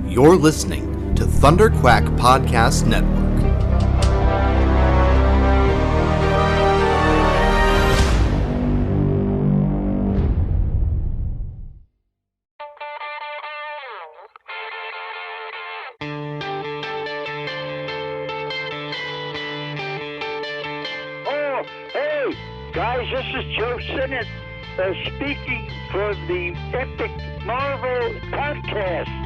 You're listening to Thunderquack Podcast Network. Oh, hey, guys, this is Joe Sinnott speaking for the Epic Marvel Podcast.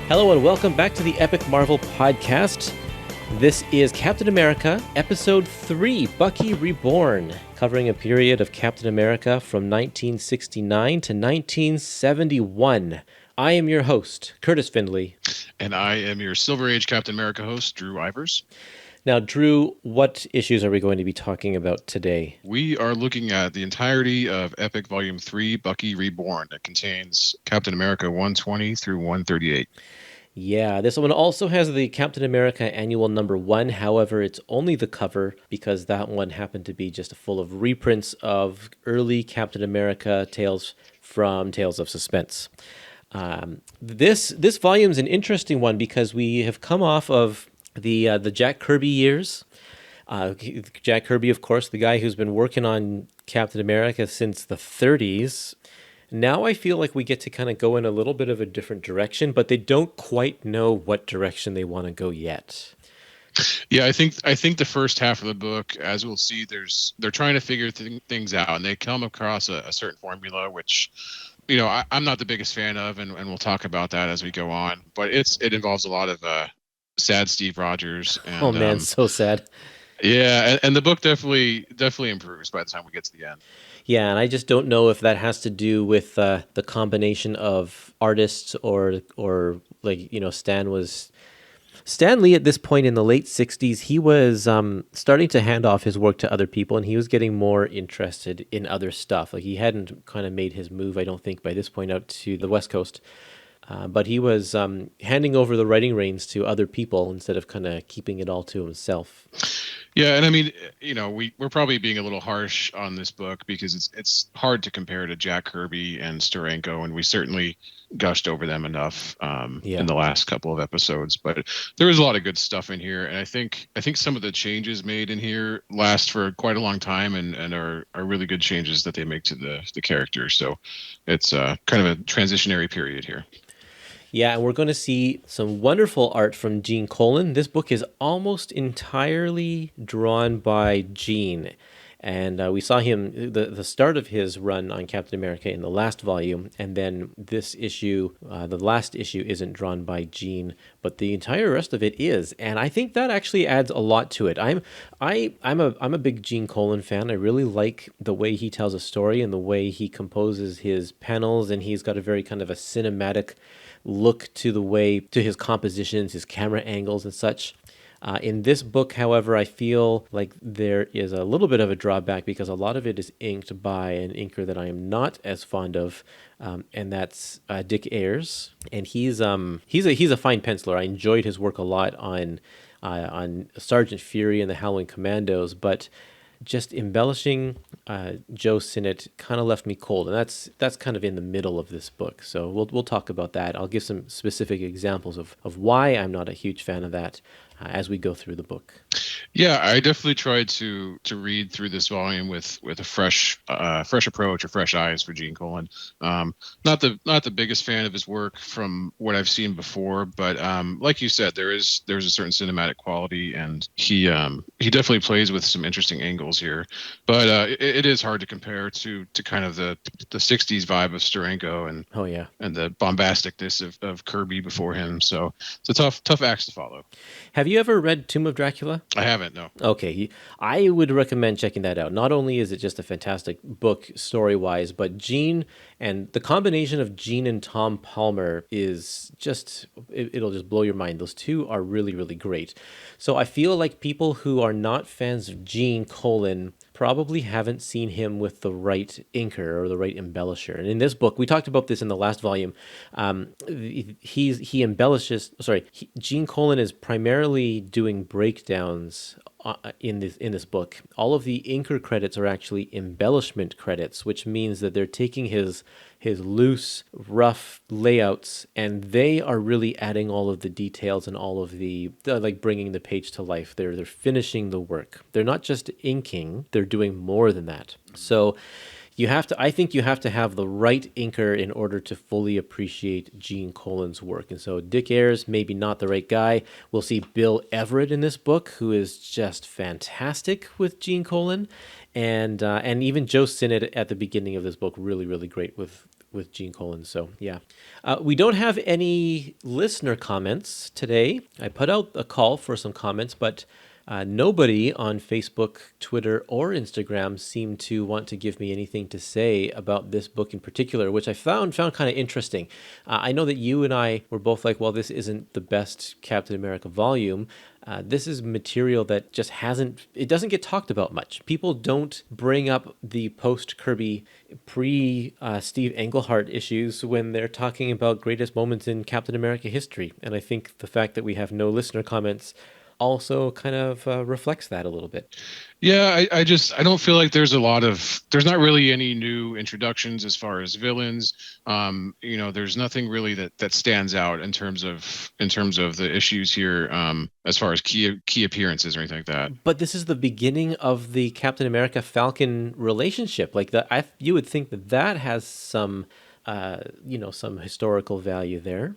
Hello and welcome back to the Epic Marvel Podcast. This is Captain America, Episode 3, Bucky Reborn, covering a period of Captain America from 1969 to 1971. I am your host, Kurtis Findlay. And I am your Silver Age Captain America host, Drew Ivers. Now, Drew, what issues are we going to be talking about today? We are looking at the entirety of Epic Volume 3, Bucky Reborn. It contains Captain America 120 through 138. Yeah, this one also has the Captain America Annual Number 1. However, it's only the cover because that one happened to be just full of reprints of early Captain America tales from Tales of Suspense. This volume is an interesting one because we have come off of the Jack Kirby years. Jack Kirby, of course, the guy who's been working on Captain America since the 30s. Now I feel like we get to kind of go in a little bit of a different direction, but they don't quite know what direction they want to go yet. Yeah, I think the first half of the book, as we'll see, they're trying to figure things out, and they come across a certain formula, which, you know, I'm not the biggest fan of, and we'll talk about that as we go on. But it involves a lot of sad Steve Rogers. And, oh man, so sad. Yeah, and the book definitely improves by the time we get to the end. Yeah, and I just don't know if that has to do with the combination of artists or like, you know, Stan Lee at this point in the late 60s, he was starting to hand off his work to other people, and he was getting more interested in other stuff. Like, he hadn't kind of made his move, I don't think, by this point out to the West Coast. But he was handing over the writing reins to other people instead of kind of keeping it all to himself. Yeah, and I mean, you know, we're probably being a little harsh on this book because it's hard to compare to Jack Kirby and Steranko, and we certainly gushed over them enough in the last couple of episodes. But there is a lot of good stuff in here, and I think some of the changes made in here last for quite a long time and are really good changes that they make to the characters. So it's kind of a transitionary period here. Yeah, and we're going to see some wonderful art from Gene Colan. This book is almost entirely drawn by Gene. And we saw him, the start of his run on Captain America in the last volume, and then this issue, the last issue isn't drawn by Gene, but the entire rest of it is. And I think that actually adds a lot to it. I'm a big Gene Colan fan. I really like the way he tells a story and the way he composes his panels, and he's got a very kind of a cinematic look to his compositions, his camera angles and such. In this book, however, I feel like there is a little bit of a drawback because a lot of it is inked by an inker that I am not as fond of, and that's Dick Ayers. And he's a fine penciler. I enjoyed his work a lot on Sergeant Fury and the Howling Commandos, but just embellishing Joe Sinnott kind of left me cold, and that's kind of in the middle of this book. So we'll talk about that. I'll give some specific examples of why I'm not a huge fan of that as we go through the book. Yeah, I definitely tried to read through this volume with a fresh approach or fresh eyes for Gene Colan. Not the biggest fan of his work from what I've seen before, but like you said, there's a certain cinematic quality, and he definitely plays with some interesting angles here. But it is hard to compare to kind of the 60s vibe of Steranko and the bombasticness of Kirby before him. So it's a tough act to follow. Have you ever read Tomb of Dracula? I haven't, no. Okay, I would recommend checking that out. Not only is it just a fantastic book story-wise, but Gene and the combination of Gene and Tom Palmer is just, it'll just blow your mind. Those two are really, really great. So I feel like people who are not fans of Gene Colan probably haven't seen him with the right inker or the right embellisher. And in this book, we talked about this in the last volume. He embellishes. Sorry, Gene Colan is primarily doing breakdowns in this book. All of the inker credits are actually embellishment credits, which means that they're taking his loose, rough layouts, and they are really adding all of the details and all of the like bringing the page to life. They're finishing the work. They're not just inking; they're doing more than that. So I think you have to have the right inker in order to fully appreciate Gene Colan's work. And so Dick Ayers, maybe not the right guy. We'll see Bill Everett in this book, who is just fantastic with Gene Colan. And even Joe Sinnott at the beginning of this book, really, really great with Gene Colan. So, yeah. We don't have any listener comments today. I put out a call for some comments, but nobody on Facebook, Twitter, or Instagram seemed to want to give me anything to say about this book in particular, which I found kind of interesting. I know that you and I were both like, well, this isn't the best Captain America volume. This is material that just it doesn't get talked about much. People don't bring up the post-Kirby, pre-Steve Englehart issues when they're talking about greatest moments in Captain America history. And I think the fact that we have no listener comments also kind of reflects that a little bit. Yeah, I don't feel like there's not really any new introductions as far as villains. There's nothing really that stands out in terms of the issues here, as far as key appearances or anything like that. But this is the beginning of the Captain America Falcon relationship. Like you would think that has some some historical value there.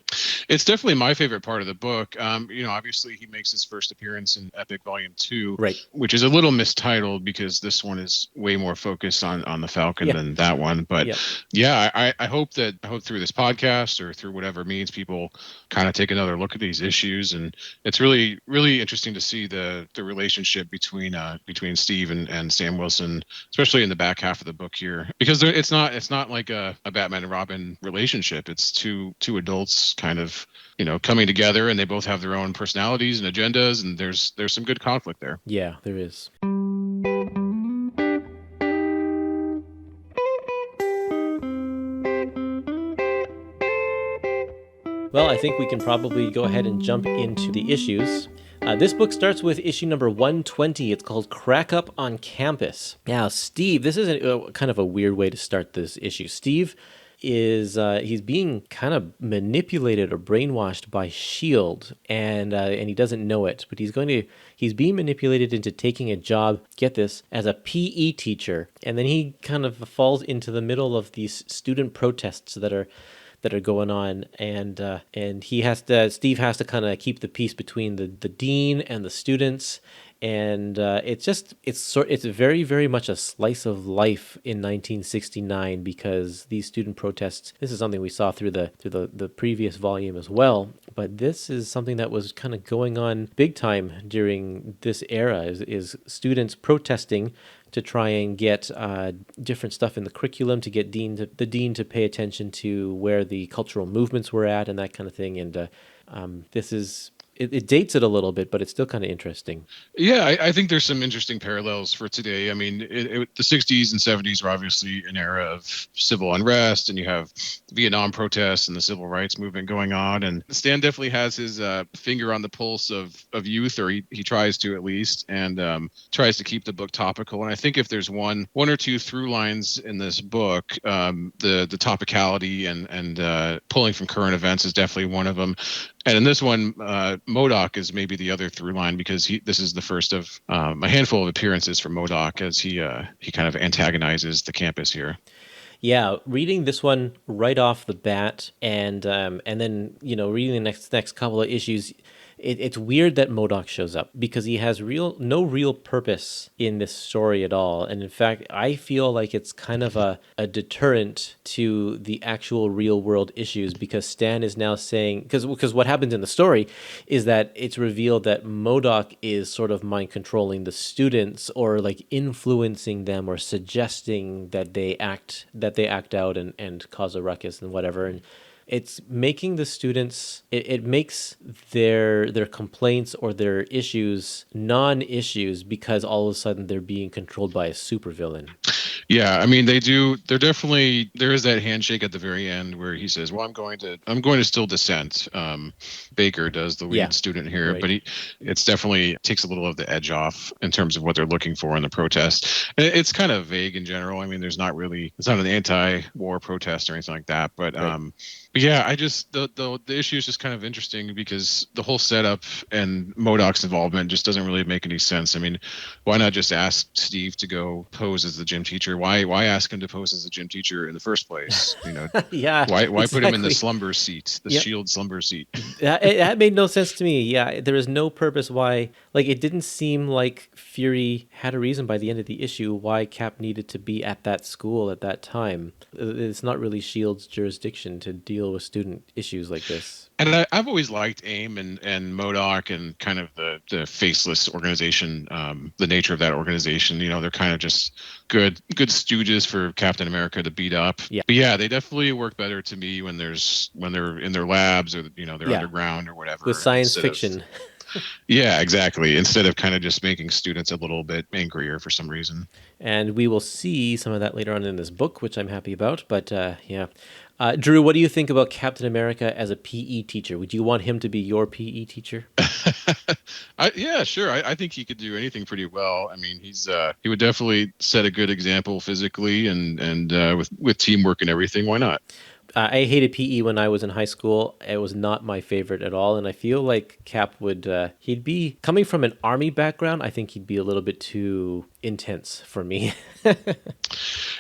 It's definitely my favorite part of the book. Obviously he makes his first appearance in Epic Volume 2, right, which is a little mistitled because this one is way more focused on the Falcon than that one. But I hope through this podcast or through whatever means people kind of take another look at these issues, and it's really, really interesting to see the relationship between Steve and Sam Wilson, especially in the back half of the book here, because it's not like a Batman and Robin relationship. It's two adults kind of coming together, and they both have their own personalities and agendas, and there's some good conflict there. Yeah, there is. Well, I think we can probably go ahead and jump into the issues. This book starts with issue number 120. It's called Crack Up on Campus. Now, Steve, this is kind of a weird way to start this issue. Steve is he's being kind of manipulated or brainwashed by S.H.I.E.L.D. and he doesn't know it, but he's being manipulated into taking a job, get this, as a PE teacher, and then he kind of falls into the middle of these student protests that are going on, and Steve has to kind of keep the peace between the dean and the students. And it's very, very much a slice of life in 1969, because these student protests, this is something we saw through the previous volume as well, but this is something that was kind of going on big time during this era, is students protesting to try and get different stuff in the curriculum, to get the dean to pay attention to where the cultural movements were at and that kind of thing. And this is... It dates it a little bit, but it's still kind of interesting. Yeah, I think there's some interesting parallels for today. I mean, the 60s and 70s were obviously an era of civil unrest, and you have Vietnam protests and the civil rights movement going on. And Stan definitely has his finger on the pulse of youth, or he tries to at least, and tries to keep the book topical. And I think if there's one or two through lines in this book, the topicality and pulling from current events is definitely one of them. And in this one, MODOK is maybe the other through line, because this is the first of a handful of appearances from MODOK as he kind of antagonizes the campus here. Yeah, reading this one right off the bat, and then reading the next couple of issues, it's weird that MODOK shows up, because he has no real purpose in this story at all. And in fact, I feel like it's kind of a deterrent to the actual real world issues, because Stan is now saying, because what happens in the story is that it's revealed that MODOK is sort of mind controlling the students, or like influencing them, or suggesting that they act out and cause a ruckus and whatever. And It's making the students, it makes their complaints or their issues non-issues because all of a sudden they're being controlled by a supervillain. Yeah, I mean they're definitely, there is that handshake at the very end where he says, "Well, I'm going to still dissent." Baker does, the lead student here, right. but it's definitely takes a little of the edge off in terms of what they're looking for in the protest. It's kind of vague in general. I mean, it's not an anti-war protest or anything like that, but Right. but yeah, I just the issue is just kind of interesting because the whole setup and MODOK's involvement just doesn't really make any sense. I mean, why not just ask Steve to go pose as the gym teacher? Why ask him to pose as the gym teacher in the first place? You know, Yeah. why exactly. put him in the slumber seat, the Yep. shield slumber seat? That made no sense to me. Yeah, there was no purpose why. Like, it didn't seem like Fury had a reason by the end of the issue why Cap needed to be at that school at that time. It's not really Shield's jurisdiction to deal with student issues like this. And I've always liked AIM and MODOK and kind of the faceless organization, the nature of that organization. You know, they're kind of just good stooges for Captain America to beat up. Yeah. But yeah, they definitely work better to me when they're in their labs, or they're Yeah. underground or whatever. With science instead of- fiction. Yeah, exactly. Instead of kind of just making students a little bit angrier for some reason. And we will see some of that later on in this book, which I'm happy about. But yeah. Drew, what do you think about Captain America as a PE teacher? Would you want him to be your PE teacher? Yeah, sure. I think he could do anything pretty well. I mean, he would definitely set a good example physically and with teamwork and everything. Why not? I hated PE when I was in high school. It was not my favorite at all. And I feel like Cap would, he'd be, coming from an army background, I think he'd be a little bit too intense for me.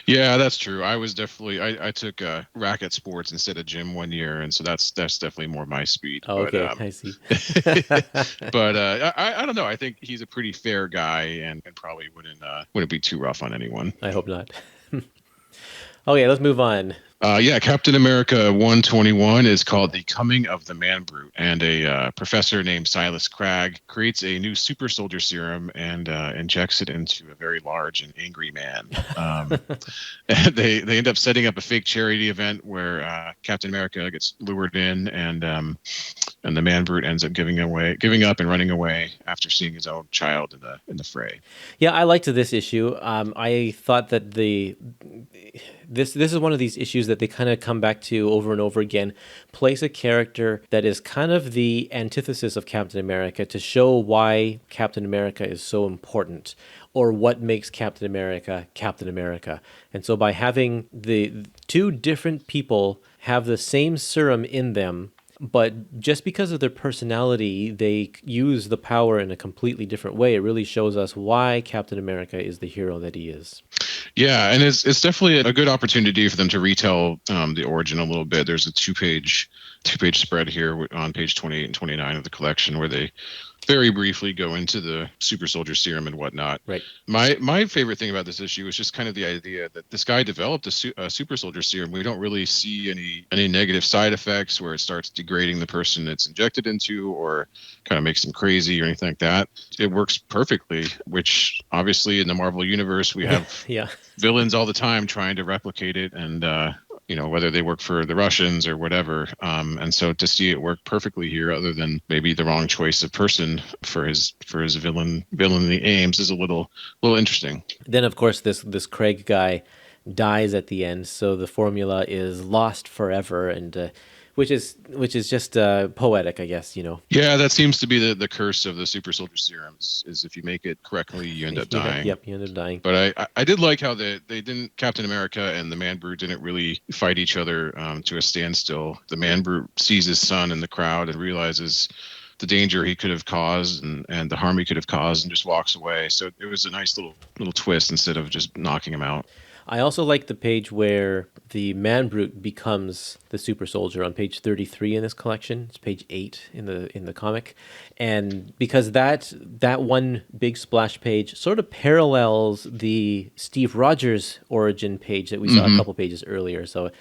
Yeah, that's true. I was definitely, I took racket sports instead of gym one year. And so that's definitely more my speed. Oh, okay, I see. But I don't know. I think he's a pretty fair guy and probably wouldn't be too rough on anyone. I hope not. Okay, let's move on. Yeah, Captain America 121 is called The Coming of the Man Brute, and a professor named Silas Cragg creates a new super soldier serum and injects it into a very large and angry man. And they end up setting up a fake charity event where Captain America gets lured in, and the Man Brute ends up giving up and running away after seeing his own child in the fray. Yeah, I liked this issue. I thought that this is one of these issues that they kind of come back to over and over again. Place a character that is kind of the antithesis of Captain America to show why Captain America is so important, or what makes Captain America Captain America. And so by having the two different people have the same serum in them, but just because of their personality, they use the power in a completely different way. It really shows us why Captain America is the hero that he is. Yeah, and it's definitely a good opportunity for them to retell the origin a little bit. There's a two-page spread here on page 28 and 29 of the collection where they very briefly go into the super soldier serum and whatnot. Right. My favorite thing about this issue is just kind of the idea that this guy developed a super soldier serum. We don't really see any negative side effects where it starts degrading the person it's injected into or kind of makes them crazy or anything like that. It works perfectly, which obviously in the Marvel universe we have Yeah. villains all the time trying to replicate it, and whether they work for the Russians or whatever. And so to see it work perfectly here, other than maybe the wrong choice of person for his villainy aims, is a little interesting. Then of course this Craig guy dies at the end, so the formula is lost forever, and which is just poetic, I guess. Yeah, that seems to be the curse of the super soldier serums, is if you make it correctly, you end up dying. Yep, you end up dying. But I did like how they didn't, Captain America and the Man Brute didn't really fight each other to a standstill. The Man Brute sees his son in the crowd and realizes the danger he could have caused and the harm he could have caused, and just walks away. So it was a nice little twist instead of just knocking him out. I also like the page where the Man Brute becomes the super soldier on page 33 in this collection. It's page 8 in the comic. And because that one big splash page sort of parallels the Steve Rogers origin page that we saw a couple pages earlier. So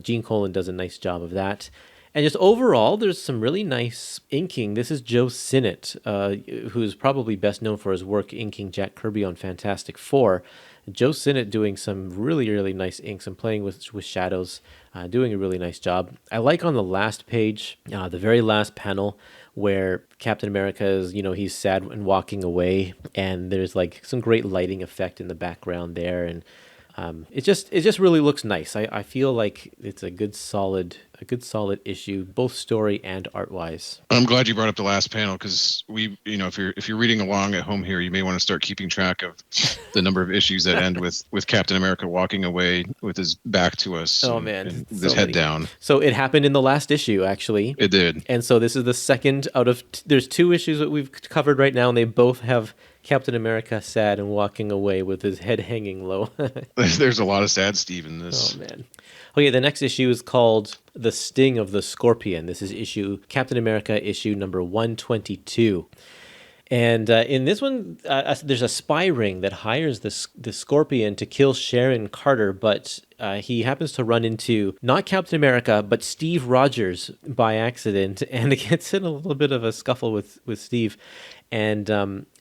Gene Colan does a nice job of that. And just overall, there's some really nice inking. This is Joe Sinnott, who's probably best known for his work inking Jack Kirby on Fantastic Four. Joe Sinnott doing some really, really nice inks and playing with shadows, doing a really nice job. I like on the last page, the very last panel, where Captain America is, he's sad and walking away, and there's like some great lighting effect in the background there, and it just really looks nice. I feel like it's a good solid issue, both story and art wise. I'm glad you brought up the last panel, because if you're reading along at home here, you may want to start keeping track of the number of issues that end with Captain America walking away with his back to us. Oh, and with his head down. So it happened in the last issue, actually. It did. And so this is the second out of there's 2 issues that we've covered right now, and they both have Captain America sad and walking away with his head hanging low. There's a lot of sad Steve in this. Oh, man. Okay, the next issue is called The Sting of the Scorpion. This is Captain America issue number 122. And in this one, there's a spy ring that hires the Scorpion to kill Sharon Carter, but he happens to run into not Captain America, but Steve Rogers by accident, and it gets in a little bit of a scuffle with Steve. And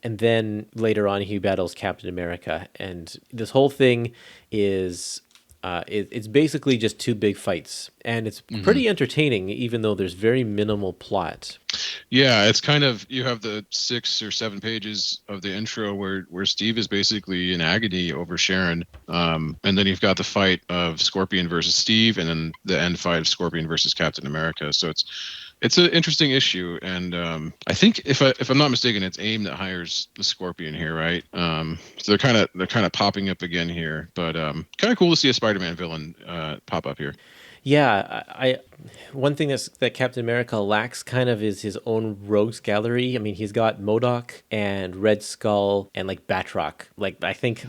then later on, he battles Captain America, and this whole thing is it's basically just 2 big fights, and it's pretty entertaining, even though there's very minimal plot. Yeah, it's kind of, you have the 6 or 7 pages of the intro where Steve is basically in agony over Sharon, and then you've got the fight of Scorpion versus Steve, and then the end fight of Scorpion versus Captain America. So it's an interesting issue, and I think if I'm not mistaken, it's AIM that hires the Scorpion here, right? So they're kind of popping up again here, but kind of cool to see a Spider-Man villain pop up here. Yeah, one thing that Captain America lacks kind of is his own rogues gallery. I mean, he's got MODOK and Red Skull and like Batroc. Like, I think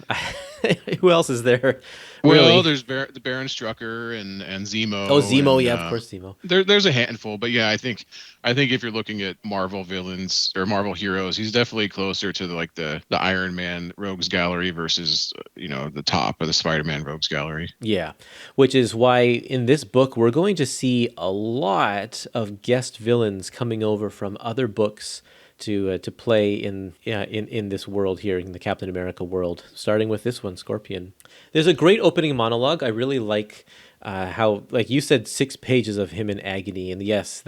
who else is there? Well, really? There's the Baron Strucker and Zemo. Oh, Zemo, yeah, of course, Zemo. There's a handful, but yeah, I think if you're looking at Marvel villains or Marvel heroes, he's definitely closer to the Iron Man rogues gallery versus the top of the Spider-Man rogues gallery. Yeah, which is why in this book we're going to see a lot of guest villains coming over from other books to play in this world here, in the Captain America world, starting with this one, Scorpion. There's a great opening monologue. I really like how, like you said, 6 pages of him in agony, and yes,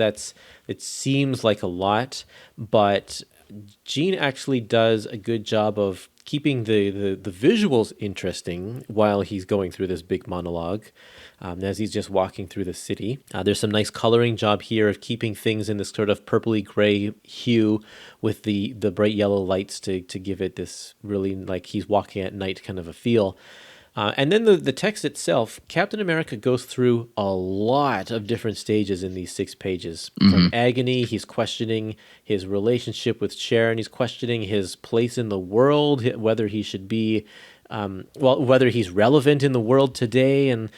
it seems like a lot, but Gene actually does a good job of keeping the visuals interesting while he's going through this big monologue, as he's just walking through the city. There's some nice coloring job here of keeping things in this sort of purpley gray hue with the bright yellow lights to give it this really like he's walking at night kind of a feel. And then the text itself, Captain America goes through a lot of different stages in these 6 pages. From agony, he's questioning his relationship with Sharon, he's questioning his place in the world, whether he should be, whether he's relevant in the world today, and,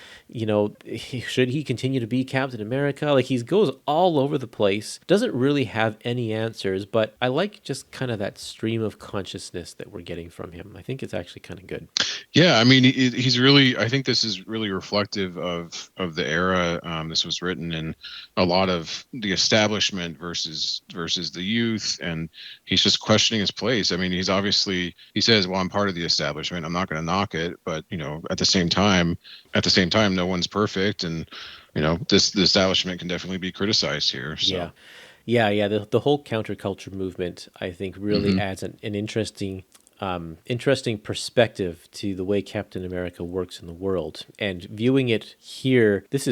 should he continue to be Captain America? Like, he goes all over the place, doesn't really have any answers, but I like just kind of that stream of consciousness that we're getting from him. I think it's actually kind of good. Yeah, I mean, he's really, I think this is really reflective of the era this was written in, a lot of the establishment versus the youth, and he's just questioning his place. I mean, he says, well, I'm part of the establishment, I'm not going to knock it, but at the same time, no one's perfect, and the establishment can definitely be criticized here. So. Yeah. The whole counterculture movement, I think, really adds an interesting perspective to the way Captain America works in the world. And viewing it here, these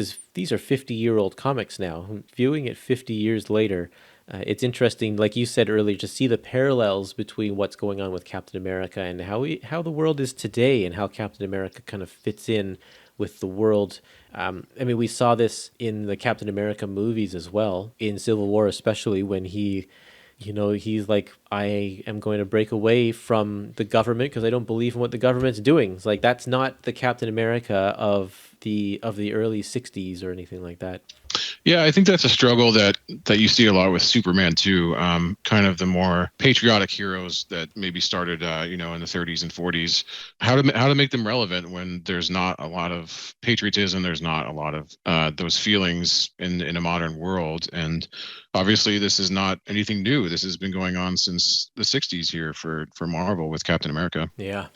are 50-year-old comics now. Viewing it 50 years later, it's interesting, like you said earlier, to see the parallels between what's going on with Captain America and how the world is today, and how Captain America kind of fits in with the world. I mean, we saw this in the Captain America movies as well, in Civil War especially, when he's like, I am going to break away from the government because I don't believe in what the government's doing. It's like, that's not the Captain America of the early 60s or anything like that. Yeah, I think that's a struggle that you see a lot with Superman too. Kind of the more patriotic heroes that maybe started, in the 30s and 40s. How to make them relevant when there's not a lot of patriotism, there's not a lot of those feelings in a modern world. And obviously, this is not anything new. This has been going on since the 60s here for Marvel with Captain America. Yeah.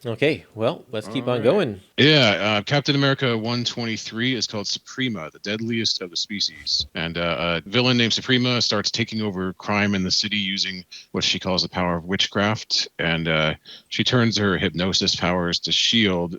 Okay, well, let's keep All on right. going. Yeah, Captain America 123 is called Suprema, the deadliest of the species. And a villain named Suprema starts taking over crime in the city using what she calls the power of witchcraft. And she turns her hypnosis powers to shield,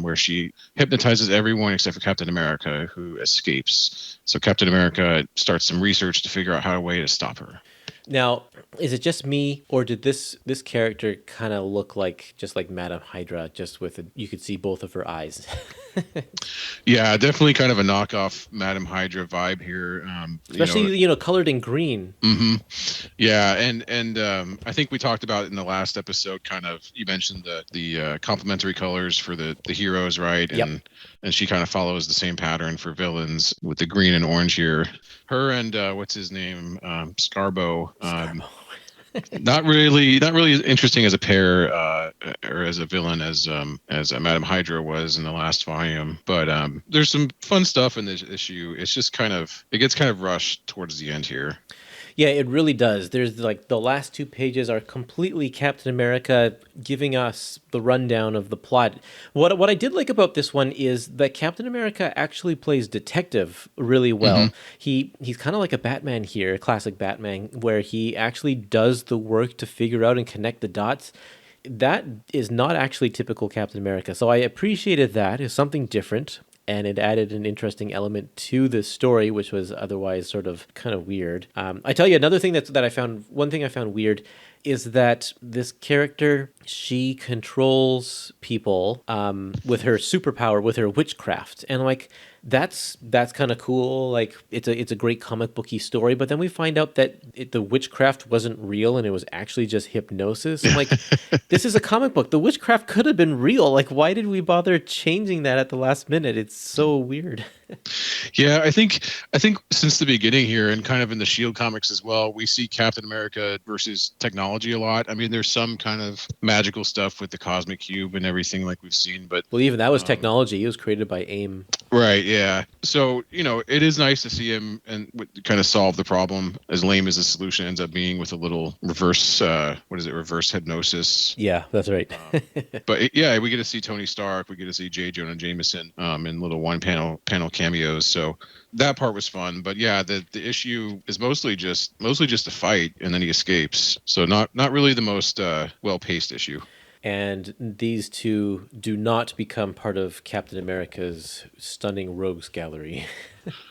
where she hypnotizes everyone except for Captain America, who escapes. So Captain America starts some research to figure out how a way to stop her. Now, is it just me, or did this character kind of look like just like Madame Hydra, just with you could see both of her eyes? Yeah, definitely kind of a knockoff Madam Hydra vibe here. Especially, colored in green. hmm Yeah, and I think we talked about it in the last episode. Kind of, you mentioned the complementary colors for the heroes, right? Yep. And she kind of follows the same pattern for villains with the green and orange here. Her and what's his name, Scarbo. Not really as interesting as a pair or as a villain as Madam Hydra was in the last volume. But there's some fun stuff in this issue. It's just it gets kind of rushed towards the end here. Yeah, it really does. There's like the last 2 pages are completely Captain America giving us the rundown of the plot. What I did like about this one is that Captain America actually plays detective really well. He's kind of like a Batman here, a classic Batman, where he actually does the work to figure out and connect the dots. That is not actually typical Captain America. So I appreciated that. It's something different. And it added an interesting element to the story, which was otherwise sort of kind of weird. I tell you, another thing one thing I found weird is that this character, she controls people with her superpower, with her witchcraft. And like, that's kind of cool. Like it's a great comic booky story, but then we find out that the witchcraft wasn't real and it was actually just hypnosis. I'm like, this is a comic book. The witchcraft could have been real. Like, why did we bother changing that at the last minute? It's so weird. Yeah, I think since the beginning here, and kind of in the Shield comics as well, we see Captain America versus technology a lot. I mean, there's some kind of magical stuff with the cosmic cube and everything like we've seen, but Well, even that was technology. It was created by AIM. right, yeah. So it is nice to see him and kind of solve the problem, as lame as the solution ends up being, with a little reverse reverse hypnosis. Yeah, that's right. But yeah, we get to see Tony Stark, we get to see J. Jonah Jameson in little one panel cameos. So that part was fun. But yeah, the issue is mostly just a fight, and then he escapes. So not really the most well paced issue. And these two do not become part of Captain America's stunning rogues gallery.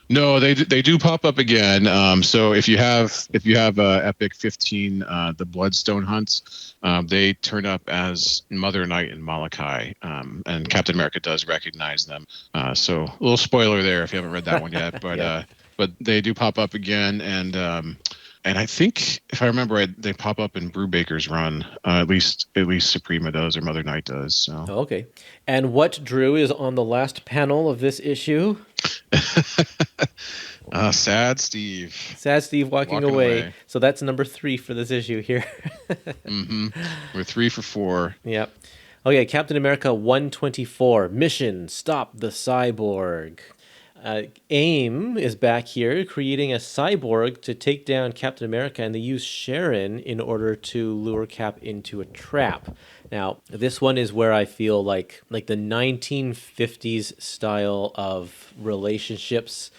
No, they do pop up again. So if you have Epic 15, the Bloodstone hunts, they turn up as Mother Knight and Malachi, and Captain America does recognize them. So a little spoiler there if you haven't read that one yet, but Yeah. But they do pop up again, and I think, if I remember right, they pop up in Brubaker's run. At least Suprema does, or Mother Knight does. So. Oh, okay. And what, Drew, is on the last panel of this issue? Sad Steve. Sad Steve walking away. So that's number 3 for this issue here. We're 3 for 4. Yep. Okay, Captain America 124. Mission, stop the cyborg. AIM is back here creating a cyborg to take down Captain America, and they use Sharon in order to lure Cap into a trap. Now, this one is where I feel like the 1950s style of relationships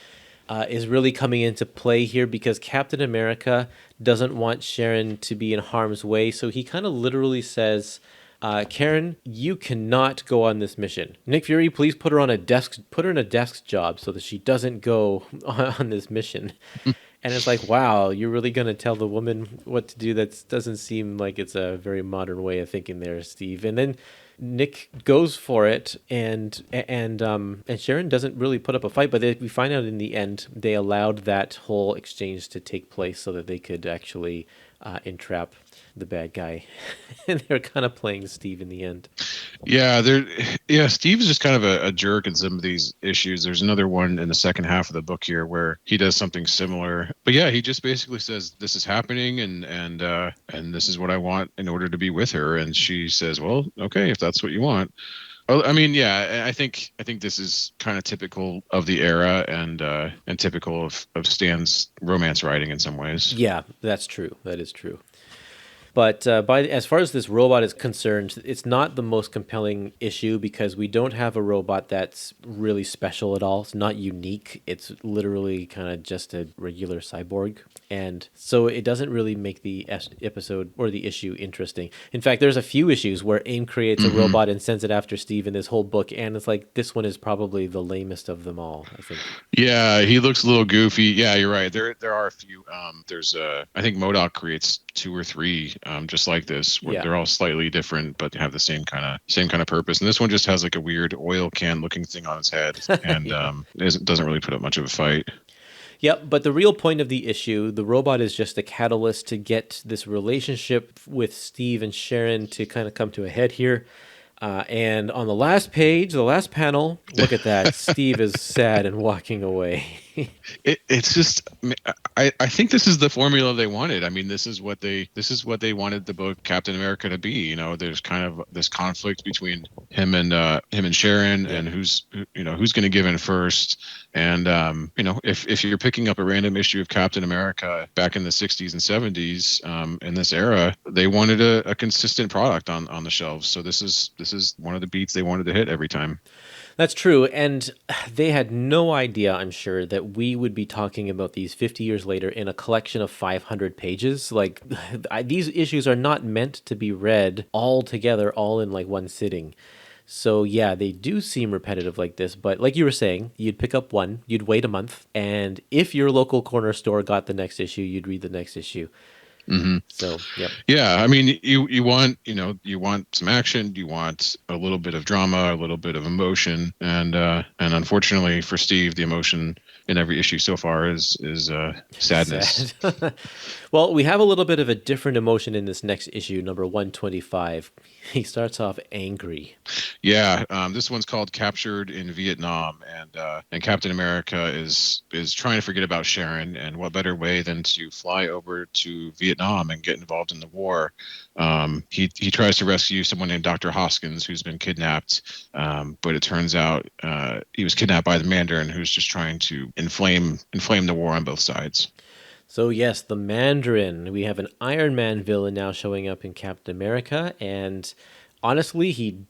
is really coming into play here, because Captain America doesn't want Sharon to be in harm's way, so he kind of literally says, Karen, you cannot go on this mission. Nick Fury, please put her in a desk job so that she doesn't go on this mission. And it's like, wow, you're really going to tell the woman what to do? That doesn't seem like it's a very modern way of thinking there, Steve. And then Nick goes for it, and Sharon doesn't really put up a fight, but we find out in the end they allowed that whole exchange to take place so that they could actually entrap the bad guy. And they're kind of playing Steve in the end. Yeah, Steve is just kind of a jerk in some of these issues. There's another one in the second half of the book here where he does something similar. But yeah, he just basically says, this is happening, and this is what I want in order to be with her. And she says, well, okay, if that's what you want. I mean, yeah, I think this is kind of typical of the era, and typical of Stan's romance writing in some ways. Yeah, that's true. That is true. But as far as this robot is concerned, it's not the most compelling issue because we don't have a robot that's really special at all. It's not unique. It's literally kind of just a regular cyborg. And so it doesn't really make the episode or the issue interesting. In fact, there's a few issues where AIM creates a robot and sends it after Steve in this whole book. And it's like, this one is probably the lamest of them all, I think. Yeah, he looks a little goofy. Yeah, you're right. There are a few. There's I think MODOK creates 2 or 3 just like this, where they're all slightly different but have the same kind of purpose. And this one just has like a weird oil can looking thing on its head, and doesn't really put up much of a fight. Yep, but the real point of the issue, the robot is just a catalyst to get this relationship with Steve and Sharon to kind of come to a head here. And on the last page, the last panel, look at that. Steve is sad and walking away. It's just, I think this is the formula they wanted. I mean, this is what they wanted the book Captain America to be. You know, there's kind of this conflict between him and Sharon, and who's going to give in first. And if you're picking up a random issue of Captain America back in the 60s and 70s, in this era, they wanted a consistent product on the shelves. So this is one of the beats they wanted to hit every time. That's true, and they had no idea, I'm sure, that we would be talking about these 50 years later in a collection of 500 pages. Like, these issues are not meant to be read all together, all in like one sitting. So yeah, they do seem repetitive like this, but like you were saying, you'd pick up one, you'd wait a month, and if your local corner store got the next issue, you'd read the next issue. Mm-hmm. So, yep. Yeah, I mean, you want some action, you want a little bit of drama, a little bit of emotion, and unfortunately for Steve, the emotion in every issue so far is sadness. Sad. Well, we have a little bit of a different emotion in this next issue, number 125. He starts off angry. Yeah, this one's called "Captured in Vietnam," and Captain America is trying to forget about Sharon, and what better way than to fly over to Vietnam and get involved in the war. He tries to rescue someone named Dr. Hoskins, who's been kidnapped, but it turns out he was kidnapped by the Mandarin, who's just trying to inflame the war on both sides. So yes, the Mandarin. We have an Iron Man villain now showing up in Captain America, and honestly,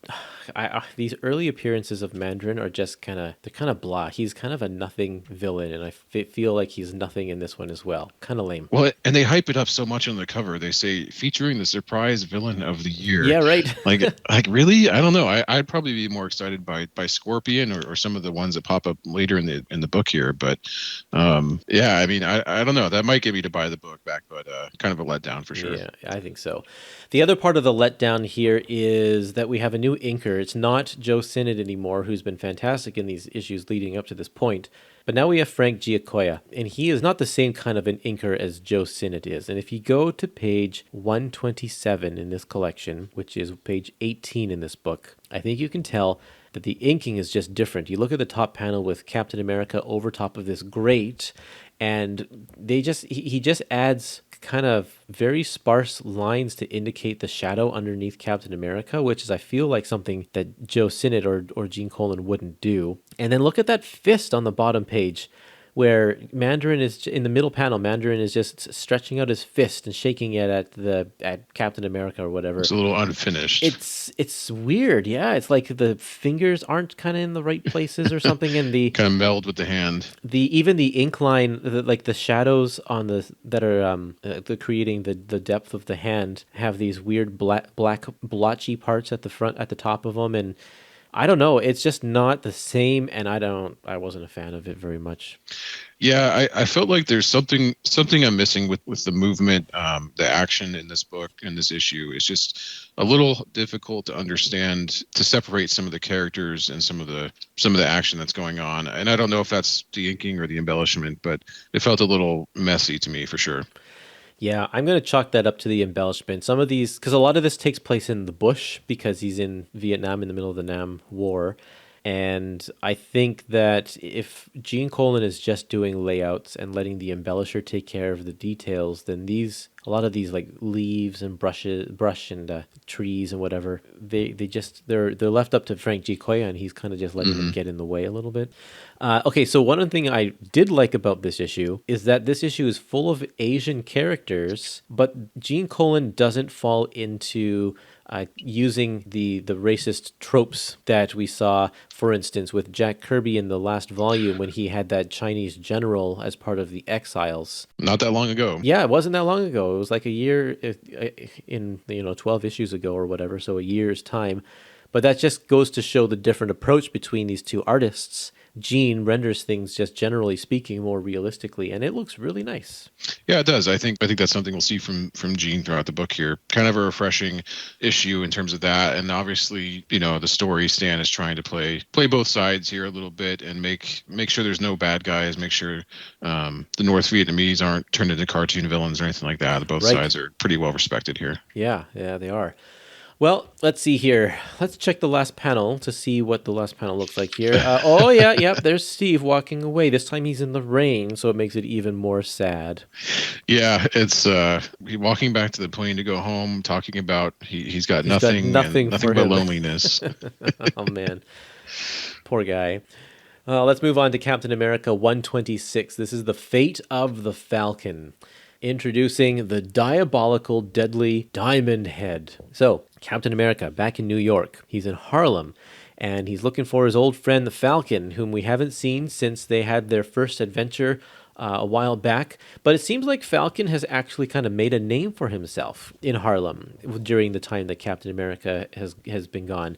these early appearances of Mandarin are just kind of blah. He's kind of a nothing villain, and I feel like he's nothing in this one as well. Kind of lame. Well, and they hype it up so much on the cover. They say featuring the surprise villain of the year. Yeah, right. like really? I don't know. I'd probably be more excited by Scorpion or some of the ones that pop up later in the book here. But yeah, I mean, I don't know. That might get me to buy the book back, but kind of a letdown for sure. Yeah, I think so. The other part of the letdown here is that we have a new inker. It's not Joe Sinnott anymore, who's been fantastic in these issues leading up to this point. But now we have Frank Giacoia, and he is not the same kind of an inker as Joe Sinnott is. And if you go to page 127 in this collection, which is page 18 in this book, I think you can tell that the inking is just different. You look at the top panel with Captain America over top of this grate, and he just adds kind of very sparse lines to indicate the shadow underneath Captain America, which is, I feel like, something that Joe Sinnott or Gene Colan wouldn't do. And then look at that fist on the bottom page, where Mandarin is in the middle panel. Mandarin is just stretching out his fist and shaking it at Captain America or whatever. It's a little unfinished. It's weird, yeah. It's like the fingers aren't kind of in the right places or something, and the kind of meld with the hand. Even the ink line, like the shadows on that are creating the depth of the hand, have these weird black blotchy parts at the front, at the top of them, and I don't know. It's just not the same, and I wasn't a fan of it very much. Yeah, I felt like there's something I'm missing with the movement, the action in this book, in this issue. It's just a little difficult to understand, to separate some of the characters and some of the action that's going on. And I don't know if that's the inking or the embellishment, but it felt a little messy to me for sure. Yeah, I'm going to chalk that up to the embellishment. Some of these, because a lot of this takes place in the bush because he's in Vietnam in the middle of the Nam War. And I think that if Gene Colan is just doing layouts and letting the embellisher take care of the details, then a lot of these like leaves and brush and trees and whatever, they're left up to Frank Giacoya, and he's kind of just letting them get in the way a little bit. Okay, so one thing I did like about this issue is that this issue is full of Asian characters, but Gene Colan doesn't fall into using the racist tropes that we saw, for instance, with Jack Kirby in the last volume when he had that Chinese general as part of the Exiles. Not that long ago. Yeah, it wasn't that long ago. It was like a year in 12 issues ago or whatever, so a year's time. But that just goes to show the different approach between these two artists. Gene renders things, just generally speaking, more realistically, and it looks really nice. Yeah, it does. I think that's something we'll see from Gene throughout the book here. Kind of a refreshing issue in terms of that, and obviously, the story Stan is trying to play both sides here a little bit and make sure there's no bad guys. Make sure the North Vietnamese aren't turned into cartoon villains or anything like that. Both sides are pretty well respected here. Yeah, they are. Well, let's see here. Let's check the last panel to see what the last panel looks like here. There's Steve walking away. This time he's in the rain, so it makes it even more sad. Yeah, it's walking back to the plane to go home, talking about he's got nothing but loneliness. Oh, man. Poor guy. Let's move on to Captain America 126. This is The Fate of the Falcon. Introducing the diabolical, deadly Diamond Head. So, Captain America, back in New York. He's in Harlem, and he's looking for his old friend, the Falcon, whom we haven't seen since they had their first adventure a while back. But it seems like Falcon has actually kind of made a name for himself in Harlem during the time that Captain America has been gone.